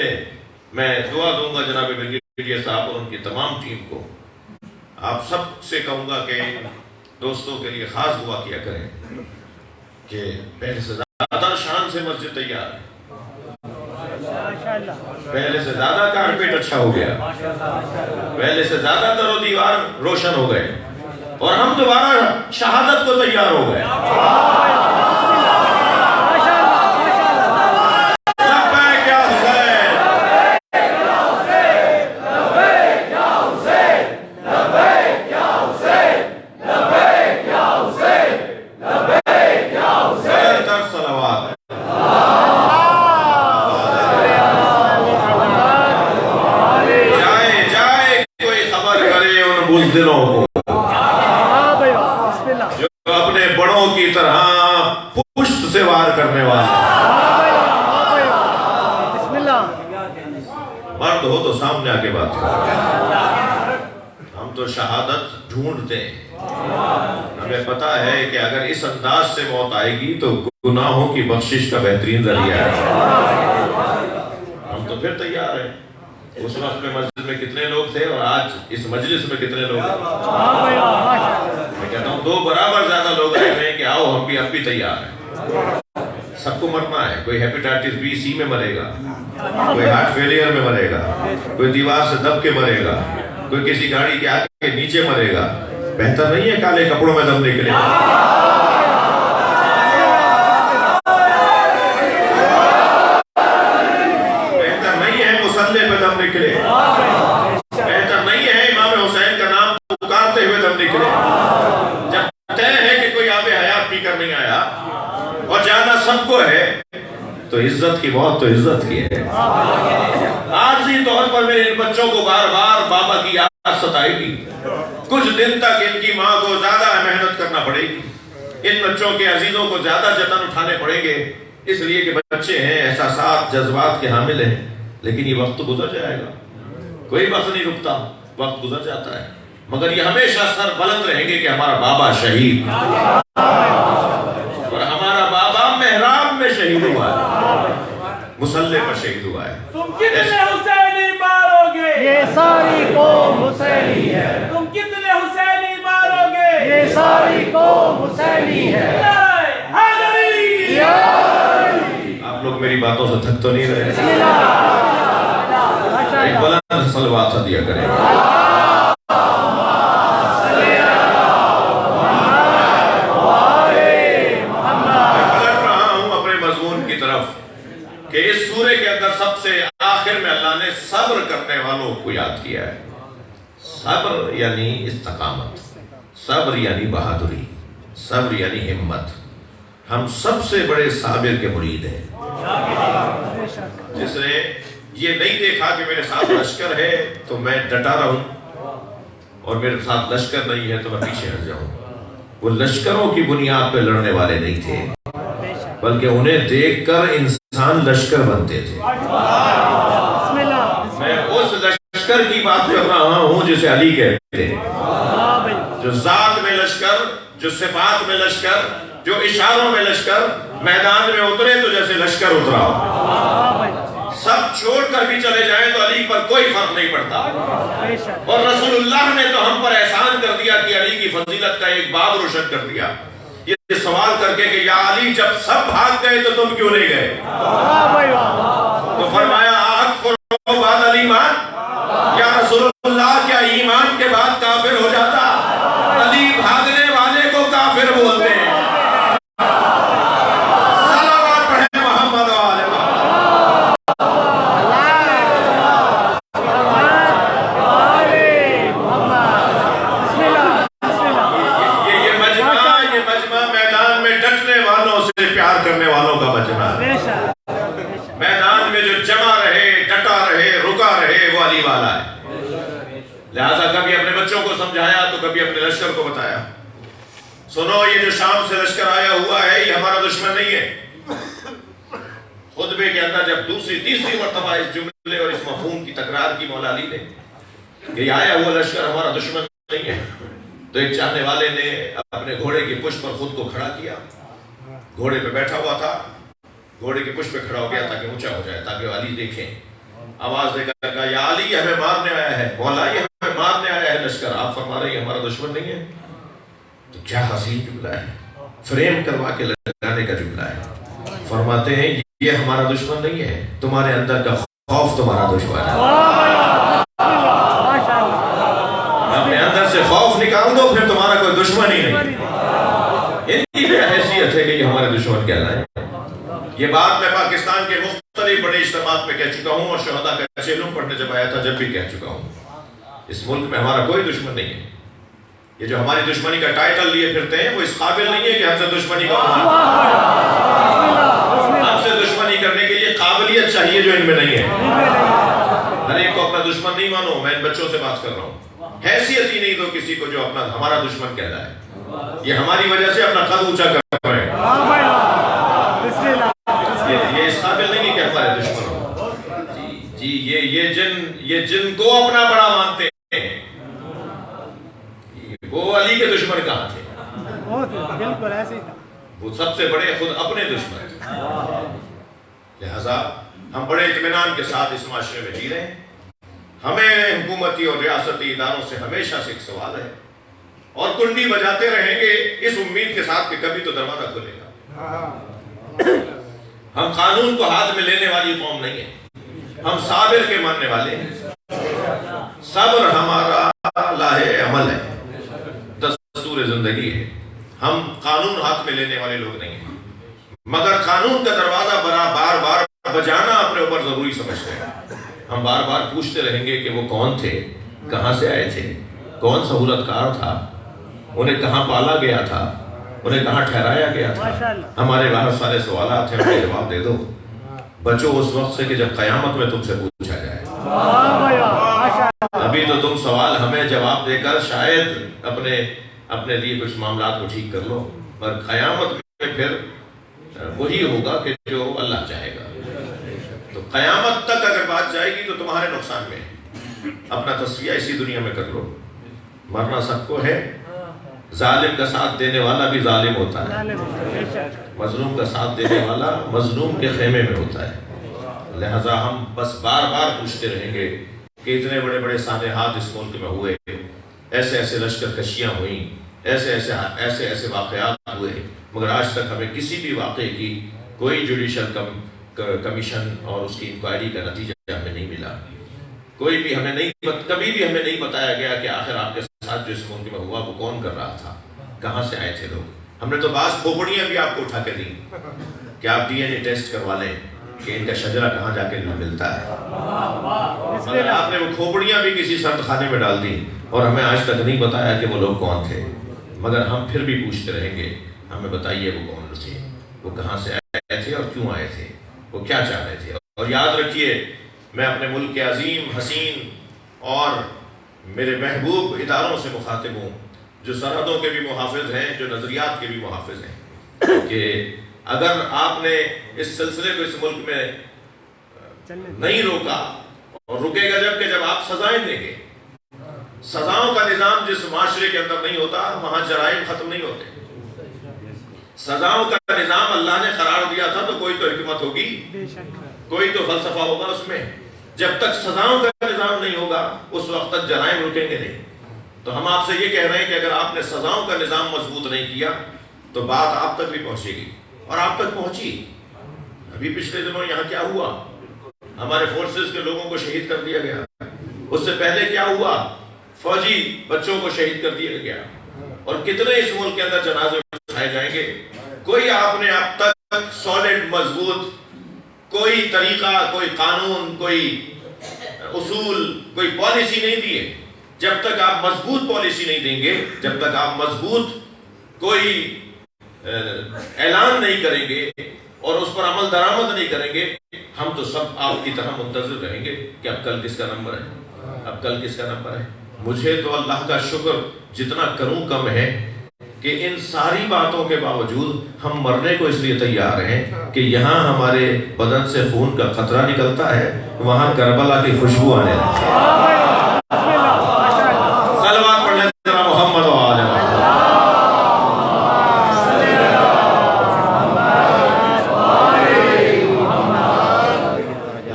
S1: میں دعا دوں گا جناب بریگیڈیئر صاحب اور ان کی تمام ٹیم کو، آپ سب سے کہوں گا کہ دوستوں کے لیے خاص دعا کیا کریں کہ پہلے سے زیادہ شان سے مسجد تیار ہے، پہلے سے زیادہ کارپیٹ اچھا ہو گیا، پہلے سے زیادہ در و دیوار روشن ہو گئے اور ہم دوبارہ شہادت کو تیار ہو گئے۔ لبیک یا حسین، لبیک یا حسین، لبیک یا حسین، لبیک یا حسین، لبیک یا حسین۔ تر صلوات دلوں کو جو اپنے بڑوں کی طرح پشت سے وار کرنے والا، مرد ہو تو سامنے آ کے بات کرو۔ ہم تو شہادت ڈھونڈتے ہیں، ہمیں پتا ہے کہ اگر اس انداز سے موت آئے گی تو گناہوں کی بخشش کا بہترین ذریعہ ہے۔ ہم تو پھر تیار ہیں۔ اس وقت میں مسجد میں کتنے لوگ تھے اور آج اس مجلس میں کتنے لوگ ہیں؟ میں کہتا ہوں 2 برابر زیادہ لوگ آئے ہیں کہ آؤ ہم بھی اب بھی تیار ہیں۔ سب کو مرنا ہے، کوئی ہیپیٹائٹس بی سی میں مرے گا، کوئی ہارٹ فیلئر میں مرے گا، کوئی دیوار سے دب کے مرے گا، کوئی کسی گاڑی کے آگے کے نیچے مرے گا۔ بہتر نہیں ہے کالے کپڑوں میں دم نکلے؟ بہتر نہیں ہے مصلے پہ دم نکلے؟ بہتر نہیں ہے امام حسین کا نام پکارتے ہوئے دم نکلے؟ جب طے ہے کہ کوئی آب حیات پی کر نہیں آیا اور جانا سب کو ہے تو عزت کی موت تو عزت کی ہے۔ عارضی طور پر میرے ان بچوں کو بار بار بابا کی یاد ستائے گی۔ کچھ دن تک ان کی ماں کو زیادہ محنت کرنا پڑے گی، ان بچوں کے عزیزوں کو زیادہ جتن اٹھانے پڑیں گے، اس لیے کہ بچے ہیں، احساسات جذبات کے حامل ہیں۔ لیکن یہ وقت گزر جائے گا، کوئی وقت نہیں رکتا، وقت گزر جاتا ہے، مگر یہ ہمیشہ سر بلند رہیں گے کہ ہمارا بابا شہید، اور ہمارا بابا محراب میں شہید ہوا ہے، مصلی پر شہید ہوا ہے۔
S2: تم کتنے حسینی مارو گے؟
S3: یہ ساری قوم حسینی ہے۔
S2: تم کتنے حسینی مارو گے؟
S3: یہ ساری قوم حسینی ہے۔
S2: حیدری!
S1: آپ لوگ میری باتوں سے تھک تو نہیں رہے؟ ایک بلند صلوات دیا کریں۔ کہ اس سورے کے اندر سب سے آخر میں اللہ نے صبر کرنے والوں کو یاد کیا ہے۔ صبر یعنی استقامت، صبر یعنی بہادری، صبر یعنی ہمت۔ ہم سب سے بڑے صابر کے مرید ہیں، جس نے یہ نہیں دیکھا کہ میرے ساتھ لشکر ہے تو میں ڈٹا رہوں اور میرے ساتھ لشکر نہیں ہے تو میں پیچھے ہٹ جاؤں۔ وہ لشکروں کی بنیاد پہ لڑنے والے نہیں تھے، بلکہ انہیں دیکھ کر انسان لشکر بنتے تھے۔ میں اس لشکر کی بات کر رہا ہوں جسے علی کہتے ہیں، جو ذات میں لشکر، جو صفات میں لشکر، جو اشاروں میں لشکر، میدان میں اترے تو جیسے لشکر اترا ہو۔ سب چھوڑ کر بھی چلے جائیں تو علی پر کوئی فرق نہیں پڑتا، اور رسول اللہ نے تو ہم پر احسان کر دیا کہ علی کی فضیلت کا ایک باب روشن کر دیا، یہ سوال کر کے کہ یا علی جب سب بھاگ گئے تو تم کیوں نہیں گئے؟ تو فرمایا اکفر بعد الایمان، یا رسول اللہ کیا ایمان کے بعد کافر ہو جاتا؟ علی بھاگنے والے کو کافر بولتے ہیں۔ صلوات پڑھیں محمد و آل کرنے والوں کا مجمع ہے۔ میدان میں جو جمع رہے، ڈٹا رہے، رکا رہے، وہ علی والا ہے۔ لہذا کبھی اپنے بچوں کو سمجھایا تو کبھی اپنے لشکر کو بتایا، سنو یہ جو شام سے لشکر آیا ہوا ہے یہ ہمارا دشمن نہیں ہے۔ خطبے کے اندر جب دوسری تیسری مرتبہ اس جملے اور اس مفہوم کی تکرار کی مولا علی نے کہ یہ آیا ہوا لشکر ہمارا دشمن نہیں ہے، تو ایک چاہنے والے نے اپنے گھوڑے کی پشت پر خود کو کھڑا کیا، گھوڑے پہ بیٹھا ہوا تھا، گھوڑے کی پشت پہ کھڑا ہو گیا تاکہ اونچا ہو جائے، تاکہ علی دیکھیں۔ آواز دے کر کہا یا علی ہمیں مارنے آیا ہے، مولا یہ ہمیں مارنے آیا ہے لشکر، آپ فرما رہے ہیں ہمارا دشمن نہیں ہے؟ تو کیا حسین جملہ ہے، فریم کروا کے لگانے کا جملہ ہے۔ فرماتے ہیں یہ ہمارا دشمن نہیں ہے، تمہارے اندر کا خوف تمہارا دشمن ہے۔ اپنے اندر سے خوف نکال دو پھر تمہارا کوئی دشمن ہی نہیں۔ ان کی حیثیت ہے کہ یہ ہمارے دشمن کہلائیں۔ یہ بات میں پاکستان کے مختلف بڑے اجتماعات میں کہہ چکا ہوں، اور شہداء کا چیلم پڑھنے جب آیا تھا جب بھی کہہ چکا ہوں، اس ملک میں ہمارا کوئی دشمن نہیں ہے۔ یہ جو ہماری دشمنی کا ٹائٹل لیے پھرتے ہیں وہ اس قابل نہیں ہے کہ ہم سے دشمنی کا ہم سے دشمنی کرنے کے لیے قابلیت چاہیے جو ان میں نہیں ہے۔ ہر ایک کو اپنا دشمن نہیں مانو، میں ان بچوں سے بات کر رہا ہوں، حیثیت ہی نہیں دو کسی کو جو اپنا ہمارا دشمن کہلائے۔ یہ ہماری وجہ سے اپنا قد اونچا کر رہے ہیں، یہ اس قابل نہیں کہ ہمارے دشمن ہو۔ جی یہ جن کو اپنا بڑا مانتے ہیں وہ علی کے دشمن کہاں تھے؟
S3: بالکل ایسے ہی تھا.
S1: وہ سب سے بڑے خود اپنے دشمن تھے. لہذا ہم بڑے اطمینان کے ساتھ اس معاشرے میں جی رہے ہیں. ہمیں حکومتی اور ریاستی اداروں سے ہمیشہ سے ایک سوال ہے اور کنڈی بجاتے رہیں گے اس امید کے ساتھ کہ کبھی تو دروازہ کھلے گا. ہم قانون کو ہاتھ میں لینے والی قوم نہیں ہیں. ہم صابر کے ماننے والے ہیں. صبر ہمارا لاہے عمل ہے, دستور زندگی ہے. ہم قانون ہاتھ میں لینے والے لوگ نہیں ہیں, مگر قانون کا دروازہ بار بار بجانا اپنے اوپر ضروری سمجھتے ہیں. ہم بار بار پوچھتے رہیں گے کہ وہ کون تھے, کہاں سے آئے تھے, کون سہولت کار تھا, انہیں کہاں پالا گیا تھا, انہیں کہاں ٹھہرایا گیا تھا. ہمارے بہت سارے سوالات ہیں, انہیں جواب دے دو. بچو اس وقت سے کہ جب قیامت میں تم سے پوچھا جائے. ابھی تو تم سوال ہمیں جواب دے کر شاید اپنے لیے کچھ معاملات کو ٹھیک کر لو, پر قیامت میں پھر وہی ہوگا کہ جو اللہ چاہے گا. تو قیامت تک اگر بات جائے گی تو تمہارے نقصان میں ہے. اپنا تصفیہ اسی دنیا میں کر لو. مرنا سب کو ہے. ظالم کا ساتھ دینے والا بھی ظالم ہوتا ہے, مظلوم کا ساتھ دینے والا مظلوم کے خیمے میں ہوتا ہے. لہذا ہم بس بار بار پوچھتے رہیں گے کہ اتنے بڑے بڑے سانحات اس ملک میں ہوئے, ایسے ایسے لشکر کشیاں ہوئیں, ایسے واقعات ہوئے, مگر آج تک ہمیں کسی بھی واقعے کی کوئی جوڈیشل کمیشن اور اس کی انکوائری کا نتیجہ ہمیں نہیں ملا. کوئی بھی ہمیں کبھی بھی ہمیں نہیں بتایا گیا کہ آخر آپ کے ساتھ جو اس ملک میں ہوا وہ کون کر رہا تھا, کہاں سے آئے تھے لوگ. ہم نے تو بعض کھوپڑیاں بھی آپ کو اٹھا کے دیں کہ آپ ڈی این اے ٹیسٹ کروا لیں کہ ان کا شجرہ کہاں جا کے ملتا ہے, مگر آپ نے وہ کھوپڑیاں بھی کسی سرد خانے میں ڈال دی اور ہمیں آج تک نہیں بتایا کہ وہ لوگ کون تھے. مگر ہم پھر بھی پوچھتے رہیں گے, ہمیں بتائیے وہ کون تھے, وہ کہاں سے آئے تھے اور کیوں آئے تھے, وہ کیا چاہ رہے تھے. اور یاد رکھیے, میں اپنے ملک کے عظیم, حسین اور میرے محبوب اداروں سے مخاطب ہوں جو سرحدوں کے بھی محافظ ہیں, جو نظریات کے بھی محافظ ہیں, کہ اگر آپ نے اس سلسلے کو اس ملک میں نہیں روکا, اور رکے گا جب آپ سزائیں دیں گے. سزاؤں کا نظام جس معاشرے کے اندر نہیں ہوتا وہاں جرائم ختم نہیں ہوتے. سزاؤں کا نظام اللہ نے قرار دیا تھا تو کوئی تو حکمت ہوگی, کوئی تو فلسفہ ہوگا اس میں. جب تک سزاؤں کا نظام نہیں ہوگا اس وقت تک جرائم رکیں گے نہیں. تو ہم آپ سے یہ کہہ رہے ہیں کہ اگر آپ نے سزاؤں کا نظام مضبوط نہیں کیا تو بات آپ تک بھی پہنچے گی, اور آپ تک پہنچی. ابھی پچھلے دنوں یہاں کیا ہوا, ہمارے فورسز کے لوگوں کو شہید کر دیا گیا. اس سے پہلے کیا ہوا, فوجی بچوں کو شہید کر دیا گیا. اور کتنے اس ملک کے اندر جنازے اٹھائے جائیں گے. کوئی آپ نے اب تک سالڈ مضبوط کوئی طریقہ, کوئی قانون, کوئی اصول, کوئی پالیسی نہیں دی ہے. جب تک آپ مضبوط پالیسی نہیں دیں گے, جب تک آپ مضبوط کوئی اعلان نہیں کریں گے اور اس پر عمل درآمد نہیں کریں گے, ہم تو سب آپ کی طرح منتظر رہیں گے کہ اب کل کس کا نمبر ہے, اب کل کس کا نمبر ہے. مجھے تو اللہ کا شکر جتنا کروں کم ہے کہ ان ساری باتوں کے باوجود ہم مرنے کو اس لیے تیار ہیں کہ یہاں ہمارے بدن سے خون کا قطرہ نکلتا ہے, وہاں کربلا کی خوشبو آنے لگتی ہے. صلوات پڑھنے ذرا محمد و آل محمد.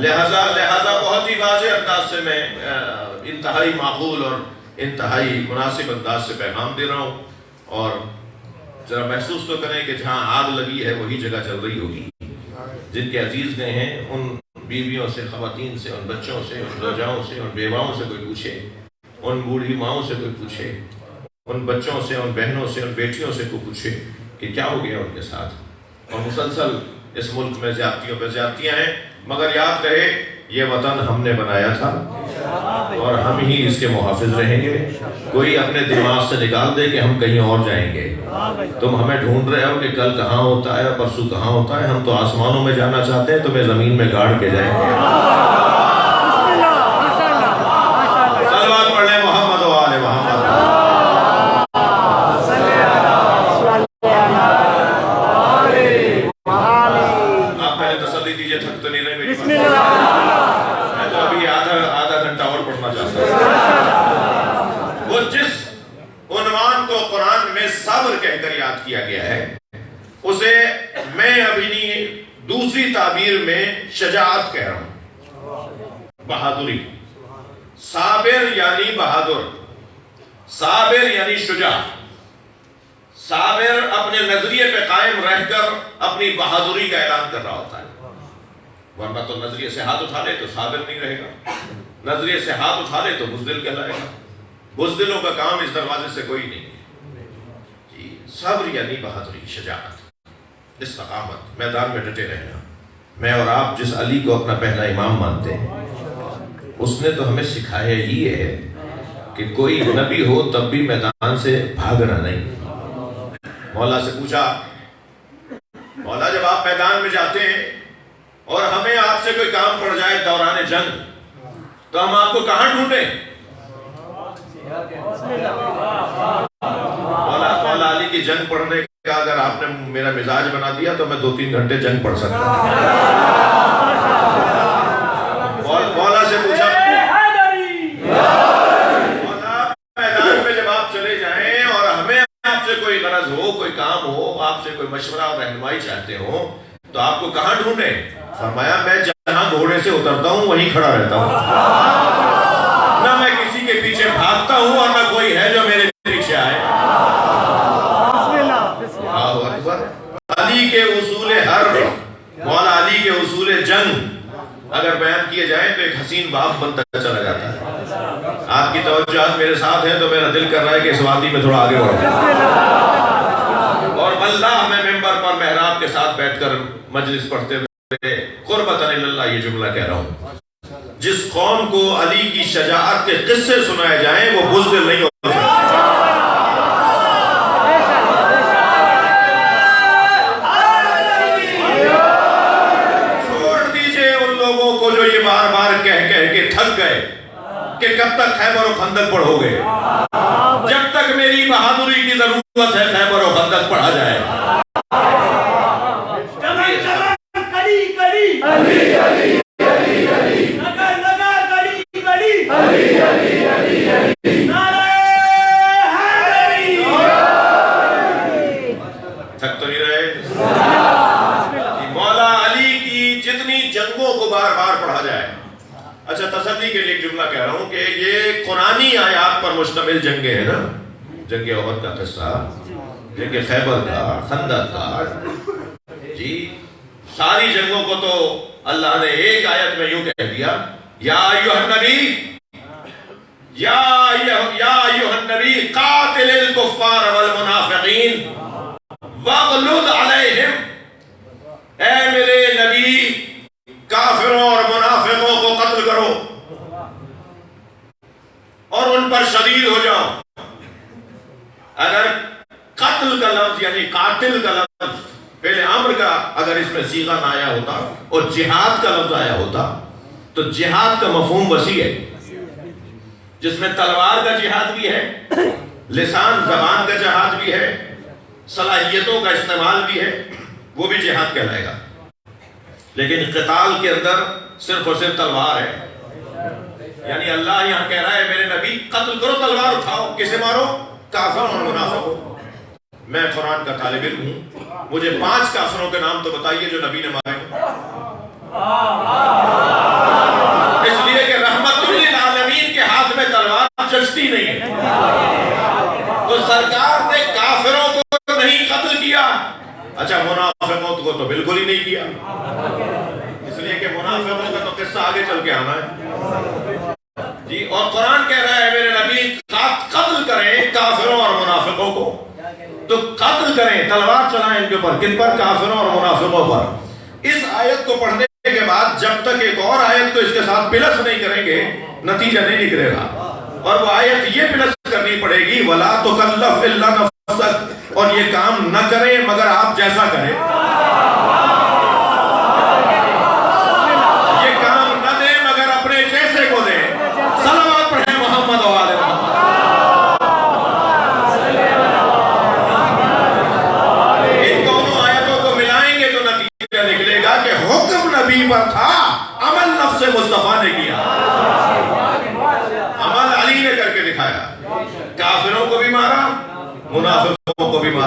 S1: لہذا بہت ہی واضح انداز سے میں انتہائی معقول اور انتہائی مناسب انداز سے پیغام دے رہا ہوں. اور ذرا محسوس تو کریں کہ جہاں آگ لگی ہے وہی جگہ چل رہی ہوگی. جن کے عزیز گئے ہیں ان بیویوں سے, خواتین سے, ان بچوں سے, ان زوجاؤں سے, ان بیواؤں سے کوئی پوچھے, ان بوڑھی ماؤں سے کوئی پوچھے, ان بچوں سے, ان بہنوں سے, ان بیٹیوں سے کوئی پوچھے کہ کیا ہو گیا ان کے ساتھ. اور مسلسل اس ملک میں زیادتیوں پہ زیادتیاں ہیں, مگر یاد رہے یہ وطن ہم نے بنایا تھا اور ہم ہی اس کے محافظ رہیں گے. کوئی اپنے دماغ سے نکال دے کہ ہم کہیں اور جائیں گے. تم ہمیں ڈھونڈ رہے ہو کہ کل کہاں ہوتا ہے, پرسوں کہاں ہوتا ہے. ہم تو آسمانوں میں جانا چاہتے ہیں, تمہیں زمین میں گاڑ کے جائیں گے. صلوات پڑھ لیں محمد و آل محمد. آپ پہلے تسلی دیجئے, تھک تو نہیں رہے میری بات. میں تو ابھی آدھا گھنٹہ اور پڑھنا چاہتا ہوں. وہ جس عنوان صبر کہہ کر یاد کیا گیا ہے، اسے میں اپنی دوسری تعبیر میں شجاعت کہہ رہا ہوں، بہادری۔ صابر یعنی بہادر، صابر یعنی شجاع۔ صابر اپنے نظریے پہ قائم رہ کر اپنی بہادری کا اعلان کر رہا ہوتا ہے، ورنہ تو نظریے سے ہاتھ اٹھا لے تو صابر نہیں رہے گا، نظریے سے ہاتھ اٹھا لے تو بزدل کہلائے گا۔ بزدلوں کا کام اس دروازے سے کوئی نہیں ہے جی۔ صبر یعنی بہادری، شجاعت، استقامت، میدان میں ڈٹے رہنا۔ میں اور آپ جس علی کو اپنا پہلا امام مانتے ہیں، اس نے تو ہمیں سکھایا ہی ہے کہ کوئی نبی ہو تب بھی میدان سے بھاگنا نہیں۔ مولا سے پوچھا، مولا جب آپ میدان میں جاتے ہیں اور ہمیں آپ سے کوئی کام پڑ جائے دوران جنگ، تو ہم آپ کو کہاں ڈھونڈیں؟ مولا علی کی جنگ پڑھنے کا اگر آپ نے میرا مزاج بنا دیا تو میں 2-3 گھنٹے جنگ پڑھ سکتا ہوں۔ مولا سے پوچھا، مولا میدان میں جب آپ چلے جائیں اور ہمیں آپ سے کوئی غرض ہو، کوئی کام ہو، آپ سے کوئی مشورہ اور رہنمائی چاہتے ہو تو آپ کو کہاں ڈھونڈیں؟ فرمایا میں جہاں گھوڑے سے اترتا ہوں وہیں کھڑا رہتا ہوں، نہ میں کسی کے پیچھے بھاگتا ہوں اور نہ کوئی ہے جو میرے پیچھے آئے۔ اللہ اکبر۔ علی کے اصول حرب، مولا علی کے اصول جنگ اگر بیان کیے جائیں تو ایک حسین باب بنتا چلا جاتا ہے۔ آپ کی توجہات میرے ساتھ ہیں تو میرا دل کر رہا ہے کہ اس وادی میں تھوڑا آگے بڑھو، اور واللہ میں ممبر پر محراب کے ساتھ بیٹھ کر مجلس پڑھتے ہوئے قربتاً اللہ یہ جملہ کہہ رہا ہوں، جس قوم کو علی کی شجاعت کے قصے سنائے جائیں وہ بزدل نہیں ہو سکتے۔ چھوڑ دیجئے ان لوگوں کو جو یہ بار بار کہہ کے تھک گئے کہ کب تک خیبر و خندق پڑھو گے؟ جب تک میری بہادری کی ضرورت ہے خیبر و خندق پڑھا جائے۔ تھک تو نہیں رہے؟ مولا علی کی جتنی جنگوں کو بار بار پڑھا جائے۔ اچھا تسلی کے لیے ایک جملہ کہہ رہا ہوں کہ یہ قرآنی آیات پر مشتمل جنگیں ہیں نا، جنگ احد کا قصہ، جنگ خیبر کا، خندق کا، جی ساری جنگوں کو تو اللہ نے ایک آیت میں یوں کہہ دیا، یا ایھا النبی، یا ایھا النبی قاتل الکفار والمنافقین واغلظ علیہم، اے میرے نبی کافروں اور منافقوں کو قتل کرو اور ان پر شدید ہو جاؤ۔ اگر قتل کا لفظ یعنی قاتل کا لفظ پہلے امر کا اگر اس میں صیغہ نہ آیا ہوتا اور جہاد کا لفظ آیا ہوتا تو جہاد کا مفہوم وسیع ہے، جس میں تلوار کا جہاد بھی ہے، لسان زبان کا جہاد بھی ہے، صلاحیتوں کا استعمال بھی ہے، وہ بھی جہاد کہلائے گا۔ لیکن قتال کے اندر صرف اور صرف تلوار ہے، یعنی اللہ یہاں کہہ رہا ہے میرے نبی قتل کرو، تلوار اٹھاؤ، کسے مارو؟ کافر اور منافق۔ میں قرآن کا طالب علم ہوں، مجھے 5 کافروں کے نام تو بتائیے جو نبی نے مارے۔ اس لیے کہ رحمت للعالمین کے ہاتھ میں تلوار چلتی نہیں ہے، تو سرکار نے کافروں کو نہیں قتل کیا، اچھا منافقوں کو تو بالکل ہی نہیں کیا، اس لیے کہ منافقوں کا تو قصہ آگے چل کے آنا ہے جی۔ اور قرآن کہہ رہا ہے میرے نبی قتل کریں کافروں اور منافقوں کو، تو قتل کریں، تلوار چلائیں ان کے اوپر، کن پر؟ کافروں اور منافقوں پر۔ اس آیت کو پڑھنے کے بعد جب تک ایک اور آیت کو اس کے ساتھ پلس نہیں کریں گے نتیجہ نہیں نکلے گا، اور وہ آیت یہ پلس کرنی پڑے گی وَلَا تُكَلَّفْ إِلَّا نَفْسَكَ، اور یہ کام نہ کریں مگر آپ جیسا کریں، یہ کام نہ دیں مگر اپنے جیسے کو دیں۔ صلوات پڑھیں محمد و آل محمد۔ ان دونوں آیتوں کو ملائیں گے تو نتیجہ نکلے گا کہ حکم نبی پر تھا، عمل نفس مصطفیٰ نے کیا، عمل علی نے کر کے دکھایا، کافروں کو بھی مارا، منافقوں کو بھی مارا۔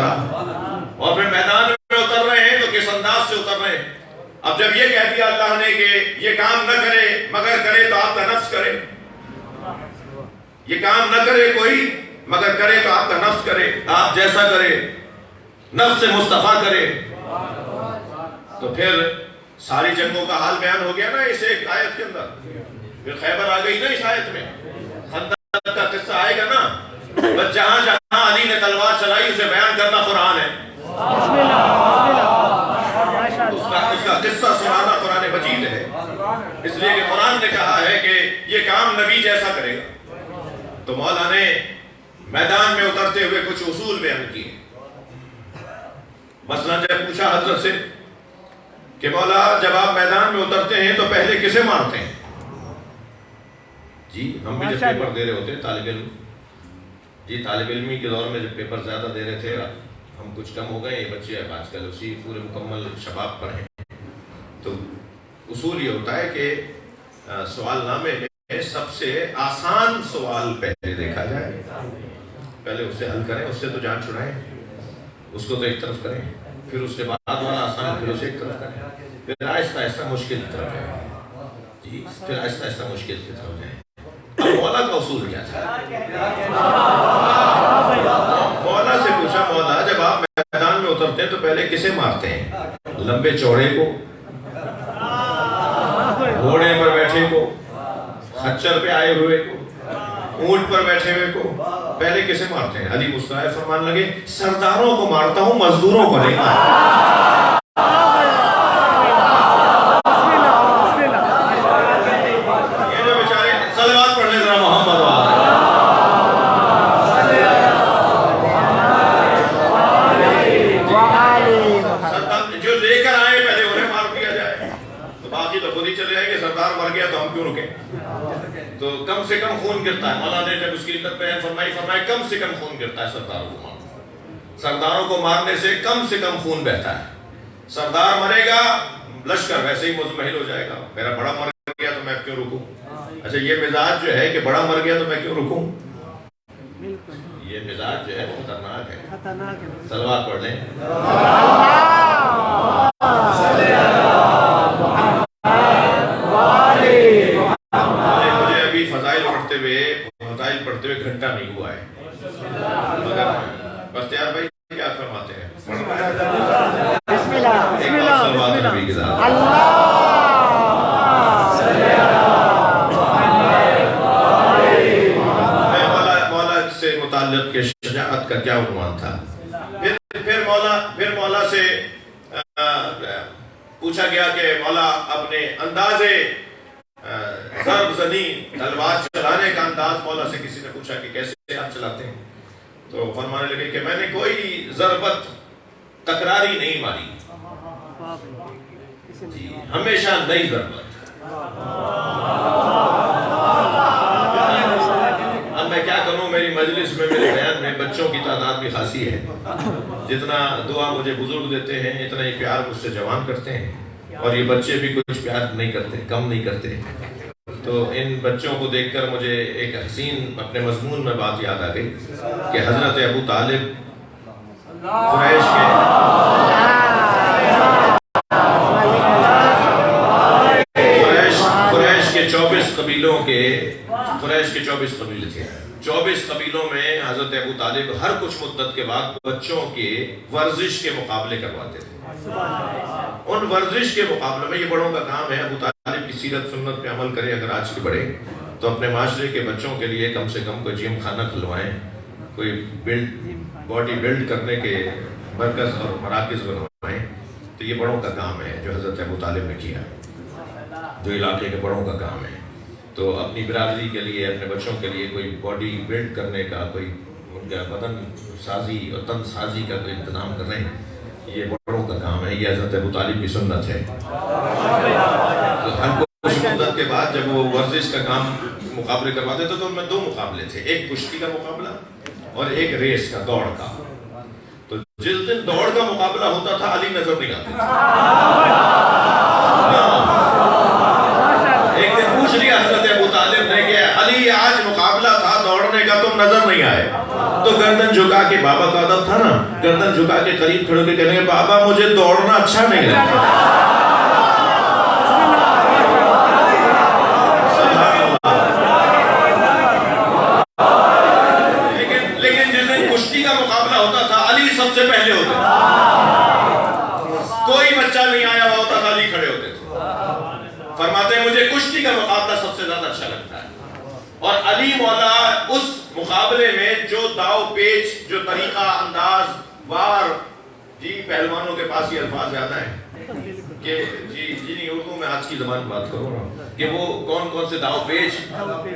S1: یہ کام نہ کرے کوئی، مگر کرے تو آپ کا نفس کرے، آپ جیسا کرے، نفس سے مصطفیٰ کرے۔ تو پھر ساری جنگوں کا حال بیان ہو گیا نا اس ایک آیت کے اندر، پھر خیبر آ گئی نا اس آیت میں، خندق کا قصہ آئے گا نا، بس جہاں جہاں علی نے تلوار چلائی اسے بیان کرنا قرآن ہے،
S3: بسم اللہ ماشاء اللہ
S1: اس کا قصہ سنانا قرآن مجید ہے، اس لیے کہ قرآن نے کہا ہے کہ یہ کام نبی جیسا کرے گا۔ تو مولا نے میدان میں اترتے ہوئے کچھ اصول بیان کیے، مثلا جب پوچھا حضرت سے کہ مولا جب آپ میدان میں اترتے ہیں تو پہلے کسے مارتے ہیں؟ جی ہم بھی جب پیپر دے رہے ہوتے ہیں طالب علم، جی طالب علمی کے دور میں جب پیپر زیادہ دے رہے تھے، ہم کچھ کم ہو گئے، یہ بچے اب آج کل اسی پورے مکمل شباب پر ہیں، تو اصول یہ ہوتا ہے کہ سوال نامے میں سب سے آسان سوال پہلے دیکھا جائے، پہلے اس سے حل کریں، اس سے تو جان چھڑائیں، اس کو تو ایک طرف کریں، پھر اس کے بعد والا آسان، پھر اسے ایک طرف کریں، پھر آہستہ آہستہ مشکل کی طرف جائیں، جی پھر آہستہ آہستہ مشکل کی طرف جائیں۔ اب مولا کا اصول کیا تھا؟ مولا سے پوچھا مولا جب آپ میدان میں اترتے ہیں تو پہلے کسے مارتے ہیں؟ لمبے چوڑے کو، گھوڑے پر بیٹھے کو، خچر پہ آئے ہوئے کو، اونٹ پر بیٹھے ہوئے کو، پہلے کسے مارتے ہیں؟ علی مسکرائے فرمان لگے سرداروں کو مارتا ہوں، مزدوروں کو نہیں مارتا۔ یہ جو بیچارے صلوات پڑھنے ذرا محمد جو لے کر آئے پہلے انہیں مار دیا جائے، تو باقی تو خود ہی چلے جائیں گے، سردار مر گیا تو ہم کیوں رکیں؟ تو کم سے کم خون گرتا ہے، مولانا نے جب اس کی علت بیان فرمائی کم سے کم خون گرتا ہے سرداروں کو مارنے، سرداروں کو مارنے سے کم خون بہتا ہے۔ سردار مرے گا لشکر ویسے ہی مزمحل ہو جائے گا، میرا بڑا مر گیا تو میں کیوں رکوں؟ اچھا یہ مزاج جو ہے کہ بڑا مر گیا تو میں کیوں رکوں، یہ مزاج جو ہے وہ خطرناک ہے۔ صلوات پڑھ لیں۔ مجھے ابھی فضائل پڑھتے ہوئے گھنٹہ نہیں ہوا ہے، مگر بختیار بھائی کیا فرماتے ہیں؟
S3: بسم اللہ بسم اللہ
S1: صلوات نبی کے ساتھ۔ مولا سے متعلق کے شجاعت کا کیا عنوان تھا؟ پھر مولا سے پوچھا گیا کہ مولا اپنے انداز ضرب زنی تلوار چلانے کا انداز مولا سے کسی نے پوچھا کہ کیسے آپ چلاتے ہیں؟ تو فرمانے لگے کہ میں نے کوئی ضربت تکراری نہیں ماری، جی ہمیشہ نئی ضربت۔ اب میں کیا کروں، میری مجلس میں میرے بیان میں بچوں کی تعداد بھی خاصی ہے، جتنا دعا مجھے بزرگ دیتے ہیں اتنا ہی پیار مجھ سے جوان کرتے ہیں، اور یہ بچے بھی کچھ پیار نہیں کرتے، کم نہیں کرتے۔ تو ان بچوں کو دیکھ کر مجھے ایک حسین اپنے مضمون میں بات یاد آ گئی کہ حضرت ابو طالب قریش کے 24 قبیلوں کے، قریش کے 24 قبیلے تھے، 24 قبیلوں میں حضرت ابو طالب ہر کچھ مدت کے بعد بچوں کے ورزش کے مقابلے کرواتے تھے۔ ان ورزش کے مقابلے میں یہ بڑوں کا کام ہے، ابو طالب کی سیرت سنت پہ عمل کرے اگر آج کے بڑے، تو اپنے معاشرے کے بچوں کے لیے کم سے کم کوئی جم خانہ کھلوائیں، کوئی باڈی بلڈ کرنے کے مرکز اور مراکز بنوائیں۔ تو یہ بڑوں کا کام ہے جو حضرت ابو طالب نے کیا، جو علاقے کے بڑوں کا کام ہے۔ تو اپنی برادری کے لیے، اپنے بچوں کے لیے کوئی باڈی بلڈ کرنے کا، کوئی ان کا بدن سازی اور تن سازی کا کوئی انتظام کر رہے ہیں، یہ بڑوں کا کام ہے، یہ حضرت ابو طالب کی سنت ہے۔ تو ہر کچھ مدت کے بعد جب وہ ورزش کا کام مقابلے کرواتے تھے تو ان میں 2 مقابلے تھے، ایک کشتی کا مقابلہ اور ایک ریس کا، دوڑ کا۔ تو جس دن دوڑ کا مقابلہ ہوتا تھا علی نظر نہیں آتے تھے۔ ایک دن پوچھ لیا حضرت ابو طالب نے کہ علی آج مقابلہ تھا دوڑنے کا، تم نظر نہیں آئے۔ تو گردن جھکا کے، بابا کا عادت تھا نا، گردن جھکا کے قریب کھڑے کے کہنے بابا مجھے دوڑنا اچھا نہیں لگتا۔ سب سے پہلے ہوتے تھے، کوئی بچہ نہیں آیا ہوا ہوتا تھا، علی کھڑے ہوتے تھے۔ فرماتے ہیں مجھے کشتی کا مقابلہ سب سے زیادہ اچھا لگتا ہے، اور علی مولا اس مقابلے میں جو داؤ پیچ، جو طریقہ انداز وار، جی پہلوانوں کے پاس یہ الفاظ زیادہ ہیں کہ جی نہیں، اردو میں آج کی زبان بات کروں کہ وہ کون کون سے داؤ پیچ،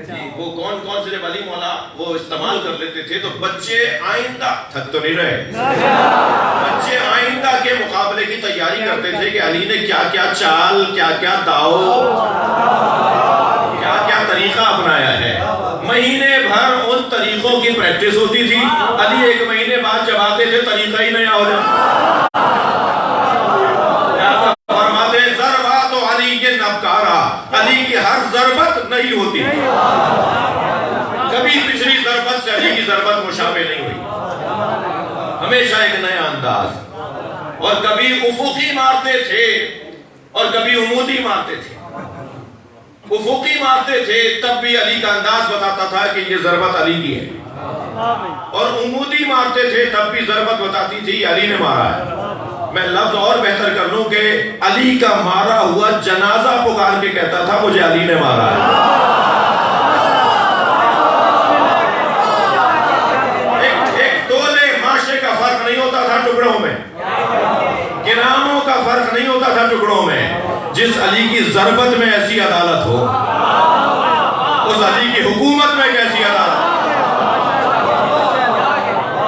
S1: جی وہ کون کون سے جب علی مولا وہ استعمال کر لیتے تھے تو بچے آئندہ تھک تو نہیں رہے، بچے آئندہ کے مقابلے کی تیاری کرتے تھے کہ علی نے کیا کیا چال، کیا کیا داؤ، کیا کیا طریقہ اپنایا ہے۔ مہینے بھر ان طریقوں کی پریکٹس ہوتی تھی، علی ایک مہینے بعد جب آتے تھے طریقہ ہی نیا ہو جاتا۔ فرماتے ضربات علی کے نبکارا، علی کی ہر ضربت نئی ہوتی، کبھی پچھلی ضربت سے علی کی ضربت مشابہ نہیں ہوئی، ہمیشہ ایک نیا انداز، اور کبھی افقی مارتے تھے اور کبھی عمودی مارتے تھے۔ افقی مارتے تھے تب بھی علی کا انداز بتاتا تھا کہ یہ ضربت علی کی ہے، اور عمودی مارتے تھے تب بھی ضربت بتاتی تھی علی نے مارا ہے۔ میں لفظ اور بہتر کر لوں کہ علی کا مارا ہوا جنازہ پکار کے کہتا تھا مجھے علی نے مارا ہے۔ ایک تولے ماشے کا فرق نہیں ہوتا تھا ٹکڑوں میں، گراموں کا فرق نہیں ہوتا تھا ٹکڑوں میں، جس علی کی ضربت میں ایسی عدالت ہو، اس علی کی حکومت میں کیسی عدالت۔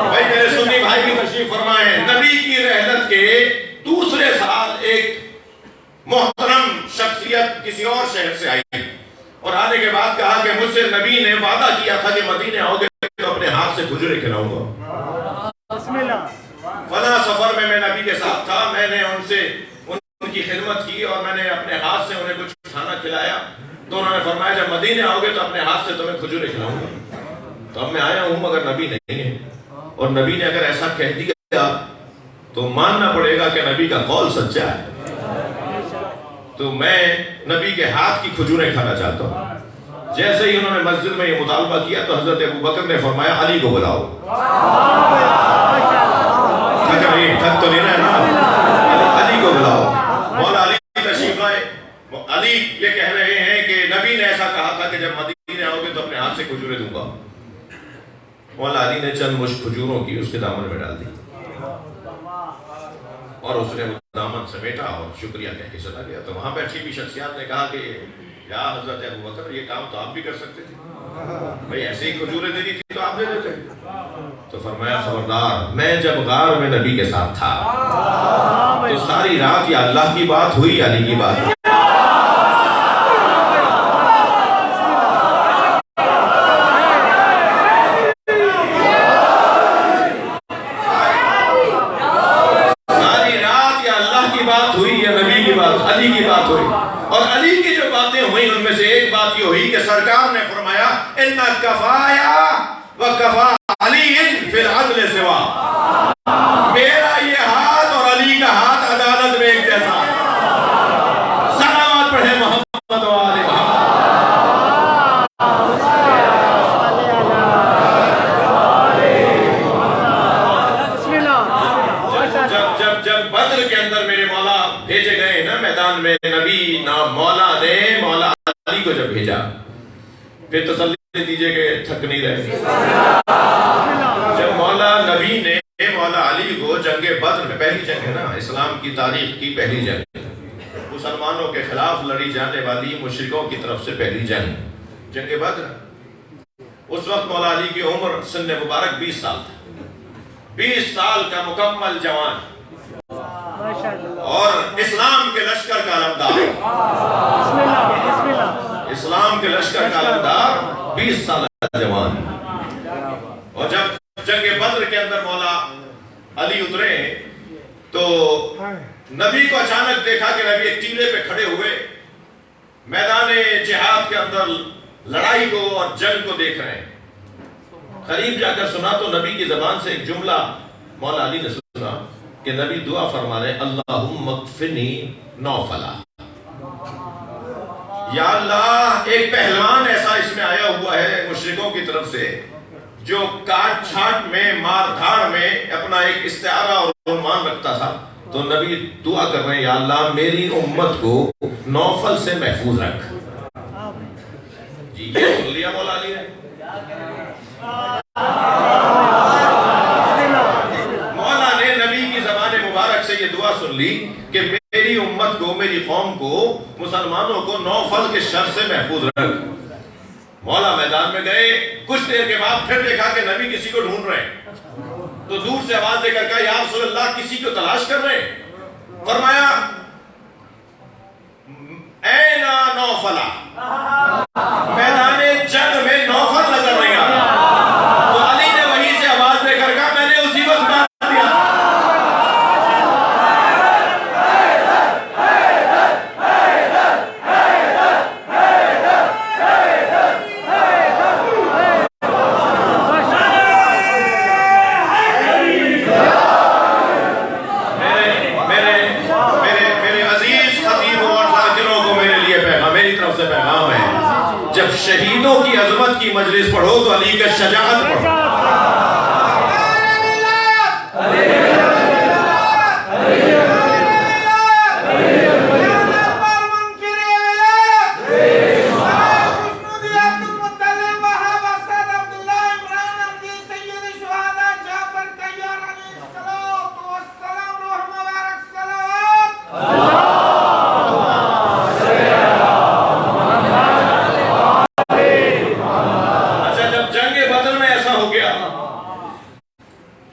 S1: بھائی میرے سنی بھائی بھی تشریف فرمائیں، نبی کی رحلت کے دوسرے سال ایک محترم شخصیت کسی اور شہر سے آئی اور آنے کے بعد کہا کہ مجھ سے نبی نے وعدہ کیا تھا کہ مدینے آؤ گے تو اپنے ہاتھ سے کھجورے کھلاؤں گا۔ فلاں سفر میں نبی کے ساتھ تھا، میں نے ان سے ان کی خدمت کی اور میں نے اپنے ہاتھ سے انہیں کچھ کھانا کھلایا، تو انہوں نے فرمایا جب مدینے آؤ گے تو اپنے ہاتھ سے تمہیں کھجورے کھلاؤں گا۔ تو اب میں آیا ہوں مگر نبی نہیں ہے، اور نبی نے اگر ایسا کہہ دیا تو ماننا پڑے گا کہ نبی کا قول سچا ہے، تو میں نبی کے ہاتھ کی کھجوریں کھانا چاہتا ہوں۔ جیسے ہی انہوں نے مسجد میں یہ مطالبہ کیا تو حضرت ابو بکر نے فرمایا علی کو بلاؤ۔ تھک تو نہیں رہے نا، علی کو بلاؤ۔ مولا علی تشریف لائے، علی یہ کہہ رہے ہیں کہ نبی نے ایسا کہا تھا کہ جب مدینے آؤ گے تو اپنے ہاتھ سے کھجوریں دوں گا۔ مولا علی نے چند مشت کھجوروں کی اس کے دامن میں ڈال دی اور اس نے دامن سمیٹا اور شکریہ کہہ کے چلا گیا۔ تو وہاں بیٹھی بھی شخصیات نے کہا کہ یا حضرت ابو بکر یہ کام تو آپ بھی کر سکتے تھے، بھئی ایسے ہی کھجوریں دینی تھی تو آپ دے دیتے۔ تو فرمایا خبردار، میں جب غار میں نبی کے ساتھ تھا تو ساری رات یا اللہ کی بات ہوئی یا علی کی بات ہوئی۔ علی کی بات ہوئی، اور علی کی جو باتیں ہوئی ان میں سے ایک بات یہ ہوئی کہ سرکار نے فرمایا ان کفایا وکفا علی فی العدل سوا، میرا یہ ہاتھ اور علی کا ہاتھ عدالت میں ایک جیسا۔ سلامات پڑھے محمد و آل محمد۔ جب بدر کے اندر میرے مولا بھیجے گئے نا میدان میں، نبی مولا نے مولا علی کو جب بھیجا، پھر تسلی دیجئے کہ تھک نہیں رہے۔ جب مولا نبی نے مولا علی کو جنگ بدر میں، پہلی جنگ ہے نا اسلام کی تاریخ کی پہلی جنگ، مسلمانوں کے خلاف لڑی جانے والی مشرکوں کی طرف سے پہلی جنگ بدر، اس وقت مولا علی کی عمر سن مبارک 20 سال تھا، 20 سال کا مکمل جوان، اور اسلام کے لشکر کا علمدار، اسلام کے لشکر کا علمدار، 20 سال جوان۔ اور جب جنگ بدر کے اندر مولا علی اترے تو نبی کو اچانک دیکھا کہ نبی ایک ٹیلے پہ کھڑے ہوئے میدان جہاد کے اندر لڑائی کو اور جنگ کو دیکھ رہے ہیں۔ قریب جا کر سنا تو نبی کی زبان سے ایک جملہ مولا علی نے سنا کہ نبی دعا فرما رہے اللہم اکفنی نوفلا، یا اللہ ایک پہلوان ایسا اس میں آیا ہوا ہے مشرکوں کی طرف سے جو کاٹ چھاٹ میں مار دھاڑ میں اپنا ایک استعارہ اور عنوان رکھتا تھا، تو نبی دعا کر رہے ہیں یا اللہ میری امت کو نوفل سے محفوظ رکھ. جی یہ سن لیا مولا علی نے. مولا نے نبی کی زبان مبارک سے یہ دعا سن لی کہ میری امت کو، میری قوم کو، مسلمانوں کو نوفل کے شر سے محفوظ رکھ. مولا میدان میں گئے، کچھ دیر کے بعد پھر دیکھا کہ نبی کسی کو ڈھونڈ رہے ہیں، تو دور سے آواز دے کر کہا یا رسول اللہ کسی کو تلاش کر رہے ہیں. فرمایا اینا نوفلا، میدان جنگ میں نوفل نظر نہیں آ رہا. تو علی نے وہیں سے آواز دے کر کہا میں نے اسی وقت مار دیا. جب شہیدوں کی عظمت کی مجلس پڑھو تو علی کا شجاعت پڑھو.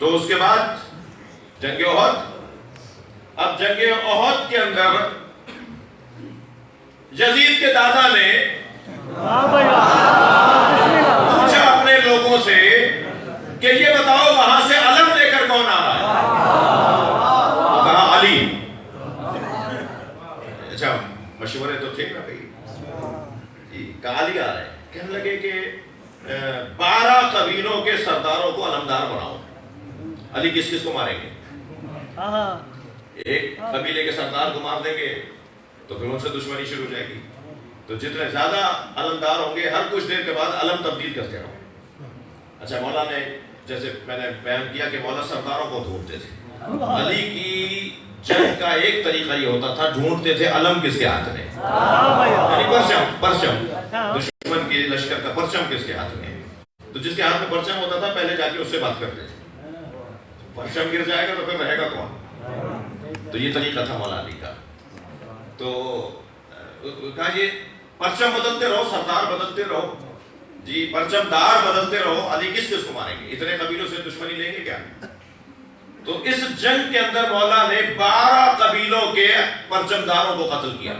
S1: تو اس کے بعد جنگ احد. اب جنگ احد کے اندر یزید کے دادا نے پوچھا اپنے لوگوں سے کہ یہ بتاؤ وہاں سے علم لے کر کون آ رہا ہے؟ کہا علی. اچھا مشورے تو ٹھیک نہ گئی. کہا علی آ رہے ہیں. کہنے لگے کہ 12 قبیلوں کے سرداروں کو علمدار بناؤ. علی کس کس کو ماریں گے؟ ایک قبیلے کے سردار کو مار دیں گے تو پھر ان سے دشمنی شروع ہو جائے گی. تو جتنے زیادہ علمدار ہوں گے ہر کچھ دیر کے بعد علم تبدیل کرتے رہو. اچھا مولا نے جیسے میں نے بیان کیا کہ مولا سرداروں کو ڈھونڈتے تھے. علی کی جنگ کا ایک طریقہ یہ ہوتا تھا، ڈھونڈتے تھے علم کس کے ہاتھ میں، یعنی پرچم دشمن کے لشکر کا پرچم کس کے ہاتھ میں. تو جس کے ہاتھ میں پرچم ہوتا تھا پہلے جا کے اس سے بات کرتے تھے. پرچم گر جائے گا تو پھر رہے گا کون. تو یہ طریقہ تھا مولا علی کا. تو کہا یہ پرچم بدلتے رہو، سردار بدلتے رہو، جی پرچم دار بدلتے رہو. علی کس کس کو ماریں گے؟ اتنے قبیلوں سے دشمنی لیں گے کیا؟ تو اس جنگ کے اندر مولا نے 12 قبیلوں کے پرچم داروں کو قتل کیا.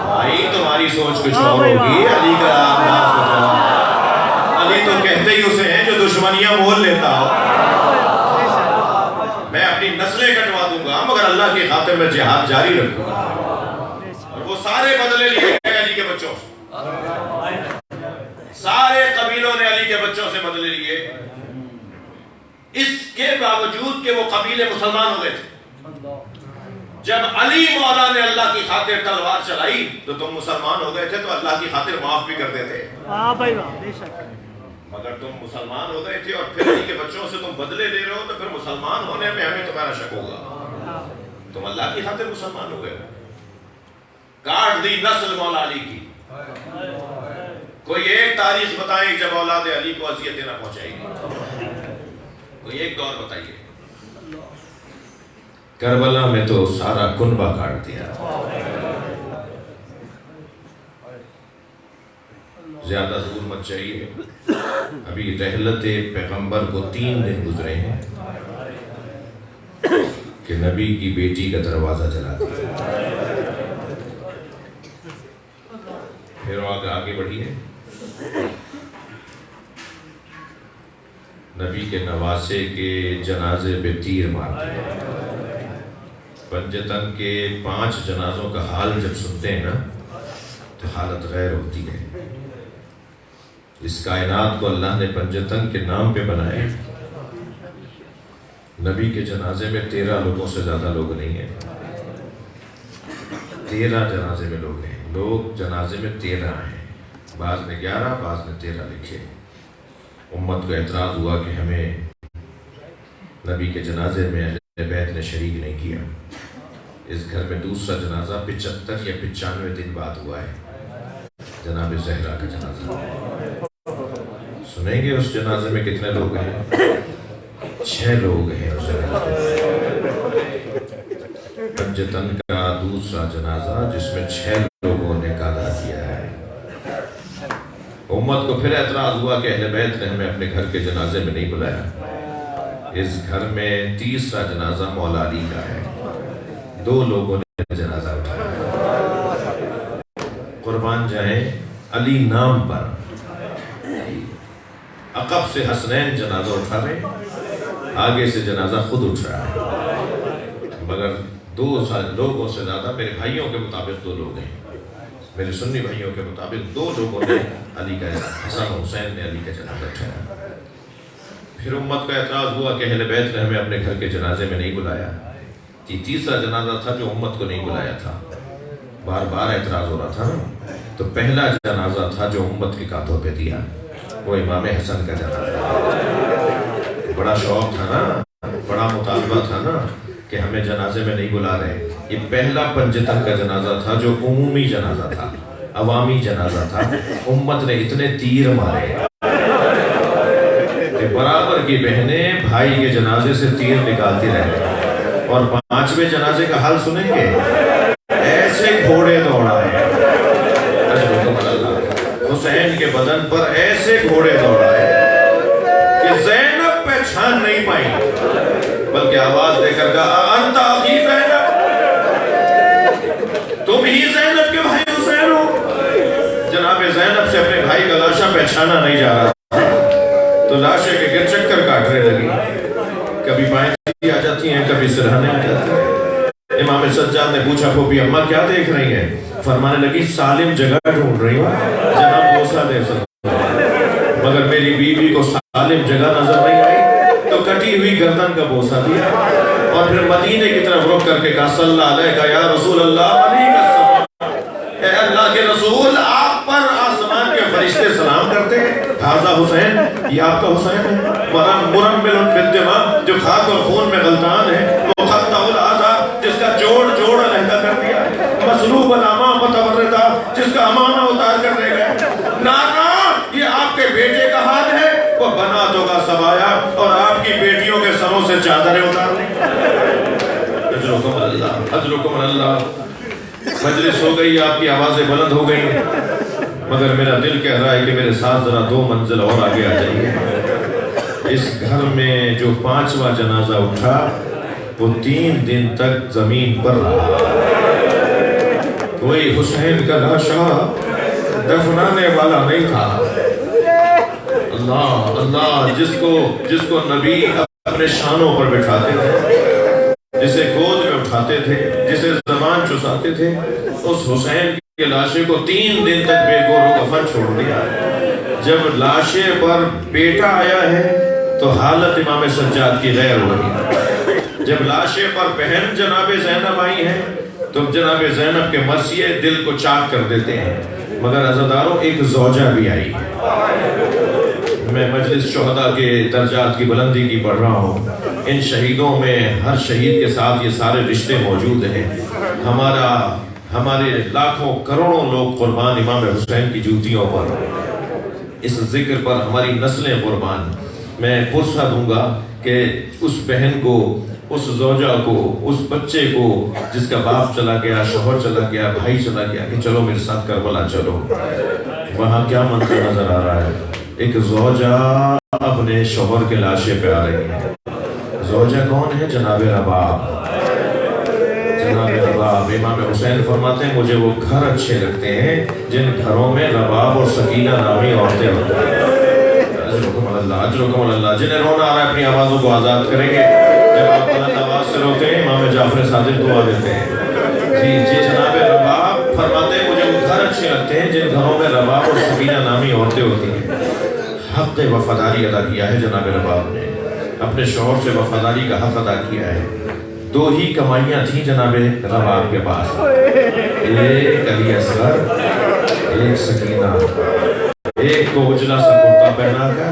S1: بھائی تمہاری سوچ کچھ اور ہوگی. علی کا انداز کچھ اور. علی تو کہتے ہی اسے ہیں جو دشمنیاں مول لیتا ہو. میں اپنی نسلیں کٹوا دوں گا مگر اللہ کی خاطر میں جہاد جاری رکھوں گا. اور وہ سارے بدلے لیے گئے علی کے بچوں سے. سارے قبیلوں نے علی کے بچوں سے بدلے لیے، اس کے باوجود کہ وہ قبیلے مسلمان ہو گئے تھے. جب علی مولا نے اللہ کی خاطر تلوار چلائی تو تم مسلمان ہو گئے تھے تو اللہ کی خاطر معاف بھی کر دیتے. مگر تم مسلمان ہو گئے تھے اور پھر علی کے بچوں سے تم بدلے لے رہے ہو تو پھر مسلمان ہونے میں ہمیں تمہارا شک ہوگا. تم اللہ کی خاطر مسلمان ہو گئے. کاٹ دی نسل مولا علی کی. کوئی ایک تاریخ بتائیں جب اولاد علی کو اذیت دینا پہنچائے گی. کوئی ایک دور بتائیے. کربلا میں تو سارا کنبہ کاٹ دیا. زیادہ دور مت چاہیے. ابھی رحلت پیغمبر کو 3 دن گزرے ہیں کہ نبی کی بیٹی کا دروازہ جلا دیا. پھر آگے بڑھیے. نبی کے نواسے کے جنازے پہ تیر مار دیا. پنجتن کے 5 جنازوں کا حال جب سنتے ہیں نا تو حالت غیر ہوتی ہے. اس کائنات کو اللہ نے پنجتن کے نام پہ بنایا. نبی کے جنازے میں 13 لوگوں سے زیادہ لوگ نہیں ہیں. 13 جنازے میں لوگ ہیں. لوگ جنازے میں 13 ہیں. بعض نے 11 بعض نے 13 لکھے. امت کو اعتراض ہوا کہ ہمیں نبی کے جنازے میں اہل بیت نے شریک نہیں کیا. اس گھر میں دوسرا جنازہ 75 یا 95 دن بعد ہوا ہے، جناب زہرا کا جنازہ. سنیں گے اس جنازے میں کتنے لوگ ہیں؟ 6 لوگ ہیں اس جنازے. پنجتن کا دوسرا جنازہ جس میں 6 لوگوں نے ادا کیا ہے. امت کو پھر اعتراض ہوا کہ اہل بیت نے ہمیں اپنے گھر کے جنازے میں نہیں بلایا. اس گھر میں تیسرا جنازہ مولا علی کا ہے. 2 لوگوں نے جنازہ اٹھایا. قربان جائیں علی نام پر. عقب سے حسنین جنازہ اٹھا رہے، آگے سے جنازہ خود اٹھ رہا ہے. مگر 2 لوگوں سے زیادہ، میرے بھائیوں کے مطابق 2 لوگ ہیں، میرے سنی بھائیوں کے مطابق 2 لوگوں نے علی کا، حسن حسین نے علی کا جنازہ اٹھایا. پھر امت کا اعتراض ہوا کہ اہل بیت نے ہمیں اپنے گھر کے جنازے میں نہیں بلایا. یہ تیسرا جنازہ تھا جو امت کو نہیں بلایا تھا. بار بار اعتراض ہو رہا تھا نا. تو پہلا جنازہ تھا جو امت کے کاندھوں پہ دیا، وہ امام حسن کا جنازہ. بڑا شوق تھا نا، بڑا مطالبہ تھا نا کہ ہمیں جنازے میں نہیں بلا رہے. یہ پہلا پنجتن کا جنازہ تھا جو عمومی جنازہ تھا، عوامی جنازہ تھا. امت نے اتنے تیر مارے کہ برابر کی بہنیں بھائی کے جنازے سے تیر نکالتی رہے. اور 5ویں جنازے کا حال سنیں گے، ایسے گھوڑے دوڑائے حسین کے بدن پر، ایسے گھوڑے دوڑائے کہ زینب پہچان نہیں پائی، بلکہ آواز دے کر کہا انت اخی زینب، تم ہی زینب کے بھائی حسین ہو. جناب زینب سے اپنے بھائی کا لاشا پہچانا نہیں جا رہا تو لاشے کے گر چکر کاٹنے لگی. کبھی بائیں آ جاتی ہیں، کبھی سرہانے آ جاتی ہیں. امام سجاد نے پوچھا پھوپھی اماں کیا دیکھ رہی ہیں؟ فرمانے لگی سالم جگہ ڈھونڈ رہی ہوں جہاں بوسہ دے سکوں، مگر میری بیوی کو سالم جگہ نظر نہیں آئی تو کٹی ہوئی گردن کا بوسہ دیا. اور پھر مدینے کی طرف رخ کر کے کہا صلی اللہ علیہ کا یا رسول اللہ علیہ السلام، اے اللہ کے رسول آپ پر آسمان کے فرشتے سلام کرتے ہیں. حاضہ حسین، یہ آپ کا حسین ہے. مرمل بالدماء، جو خاک اور خون میں غلطان ہے. وہ خطہ العزا، جس کا جوڑ جوڑ علیحدہ کر دیا. مصلوب الاما متوردہ، جس کا امانہ اتار کر دے گئے. نانا یہ آپ کے بیٹے کا ہاتھ ہے، وہ بناتوں کا سبایا اور آپ کی بیٹیوں کے سروں سے چادریں اتار لی. اجرکم اللہ، اجرکم اللہ. مجلس ہو گئی، آپ کی آوازیں بلند ہو گئی، مگر میرا دل کہہ رہا ہے کہ میرے ساتھ ذرا 2 منزل اور آگے آ جائیے. اس گھر میں جو 5واں جنازہ اٹھا وہ 3 دن تک زمین پر رہا. کوئی حسین کا لاشا دفنانے والا نہیں تھا. اللہ اللہ، جس کو نبی اپنے شانوں پر بٹھاتے تھے، جسے گود میں اٹھاتے تھے، جسے زبان چساتے تھے، اس حسین کے لاشے کو 3 دن تک بے گور و کفن چھوڑ دیا. جب لاشے پر بیٹا آیا ہے تو حالت امام سجاد کی غیر ہوئی. جب لاشے پر بہن جناب زینب آئی ہیں تو جناب زینب کے مرثیے دل کو چاک کر دیتے ہیں. مگر عزاداروں ایک زوجہ بھی آئی ہے. میں مجلس شہداء کے درجات کی بلندی کی پڑھ رہا ہوں. ان شہیدوں میں ہر شہید کے ساتھ یہ سارے رشتے موجود ہیں. ہمارے لاکھوں کروڑوں لوگ قربان امام حسین کی جوتیوں پر. اس ذکر پر ہماری نسلیں قربان. میں پرسہ دوں گا کہ اس بہن کو، اس زوجہ کو، اس بچے کو جس کا باپ چلا گیا، شوہر چلا گیا، بھائی چلا گیا، کہ چلو میرے ساتھ کربلا چلو. وہاں کیا منظر نظر آ رہا ہے؟ ایک زوجہ اپنے شوہر کے لاشے پہ آ رہی ہے. زوجہ کون ہے؟ جناب رباب. جناب رباب. امام حسین فرماتے ہیں مجھے وہ گھر اچھے لگتے ہیں جن گھروں میں رباب اور سکینہ نامی عورتیں ہوتی ہیں. اجرکم اللہ، اجرکم اللہ. جنہیں رونا آ رہا ہے اپنی آوازوں کو آزاد کریں گے. جب آپ بلند آواز سے روتے ہیں امام جعفر صادق دعا دیتے ہیں. جی جناب رباب فرماتے ہیں مجھے وہ گھر اچھے لگتے ہیں جن گھروں میں رباب اور سکینہ نامی عورتیں ہوتی ہیں. حق وفاداری ادا کیا ہے جناب رباب نے. اپنے شوہر سے وفاداری کا حق ادا کیا ہے. 2 ہی کمائیاں تھیں جناب رباب کے پاس. ایک علی اصغر، ایک سکینہ. ایک کو اجلا سا کرتا پہنا کر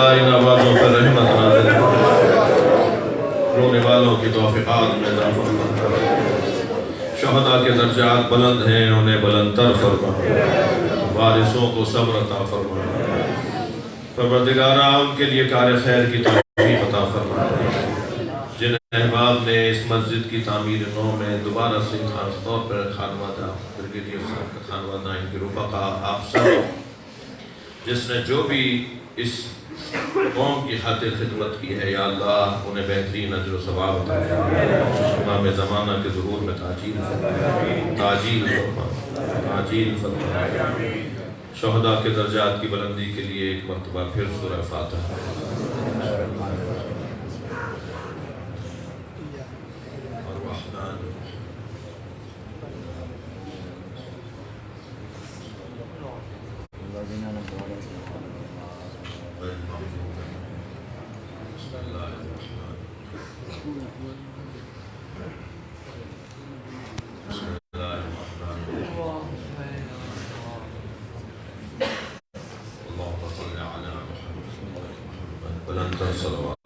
S1: اللہ ان آوازوں پر رحمت نازل فرما، رونے والوں کی توفیقات میں اضافہ فرما، شہداء کے درجات بلند ہیں انہیں بلند تر فرما، وارثوں کو صبر عطا فرما، پروردگارہ ان کے لیے کار خیر کی توفیق عطا فرما، جن احباب نے اس مسجد کی تعمیر نو میں دوبارہ سے خاص طور پر خانوادہ برگیڈیئر صاحب کا خانوادہ ان کے رفقا آپ سب جس نے جو بھی اس قوم کی خاطر خدمت کی ہے یا اللہ انہیں بہترین اجر و ثواب عطا فرما، امام زمانہ کے ظہور میں تاجیل فرما، تاجیل فرما، تاجیل فرما، شہداء کے درجات کی بلندی کے لیے ایک مرتبہ پھر سورہ فاتحہ۔ اللهم صل على محمد وعلى آل محمد بلند الصلوات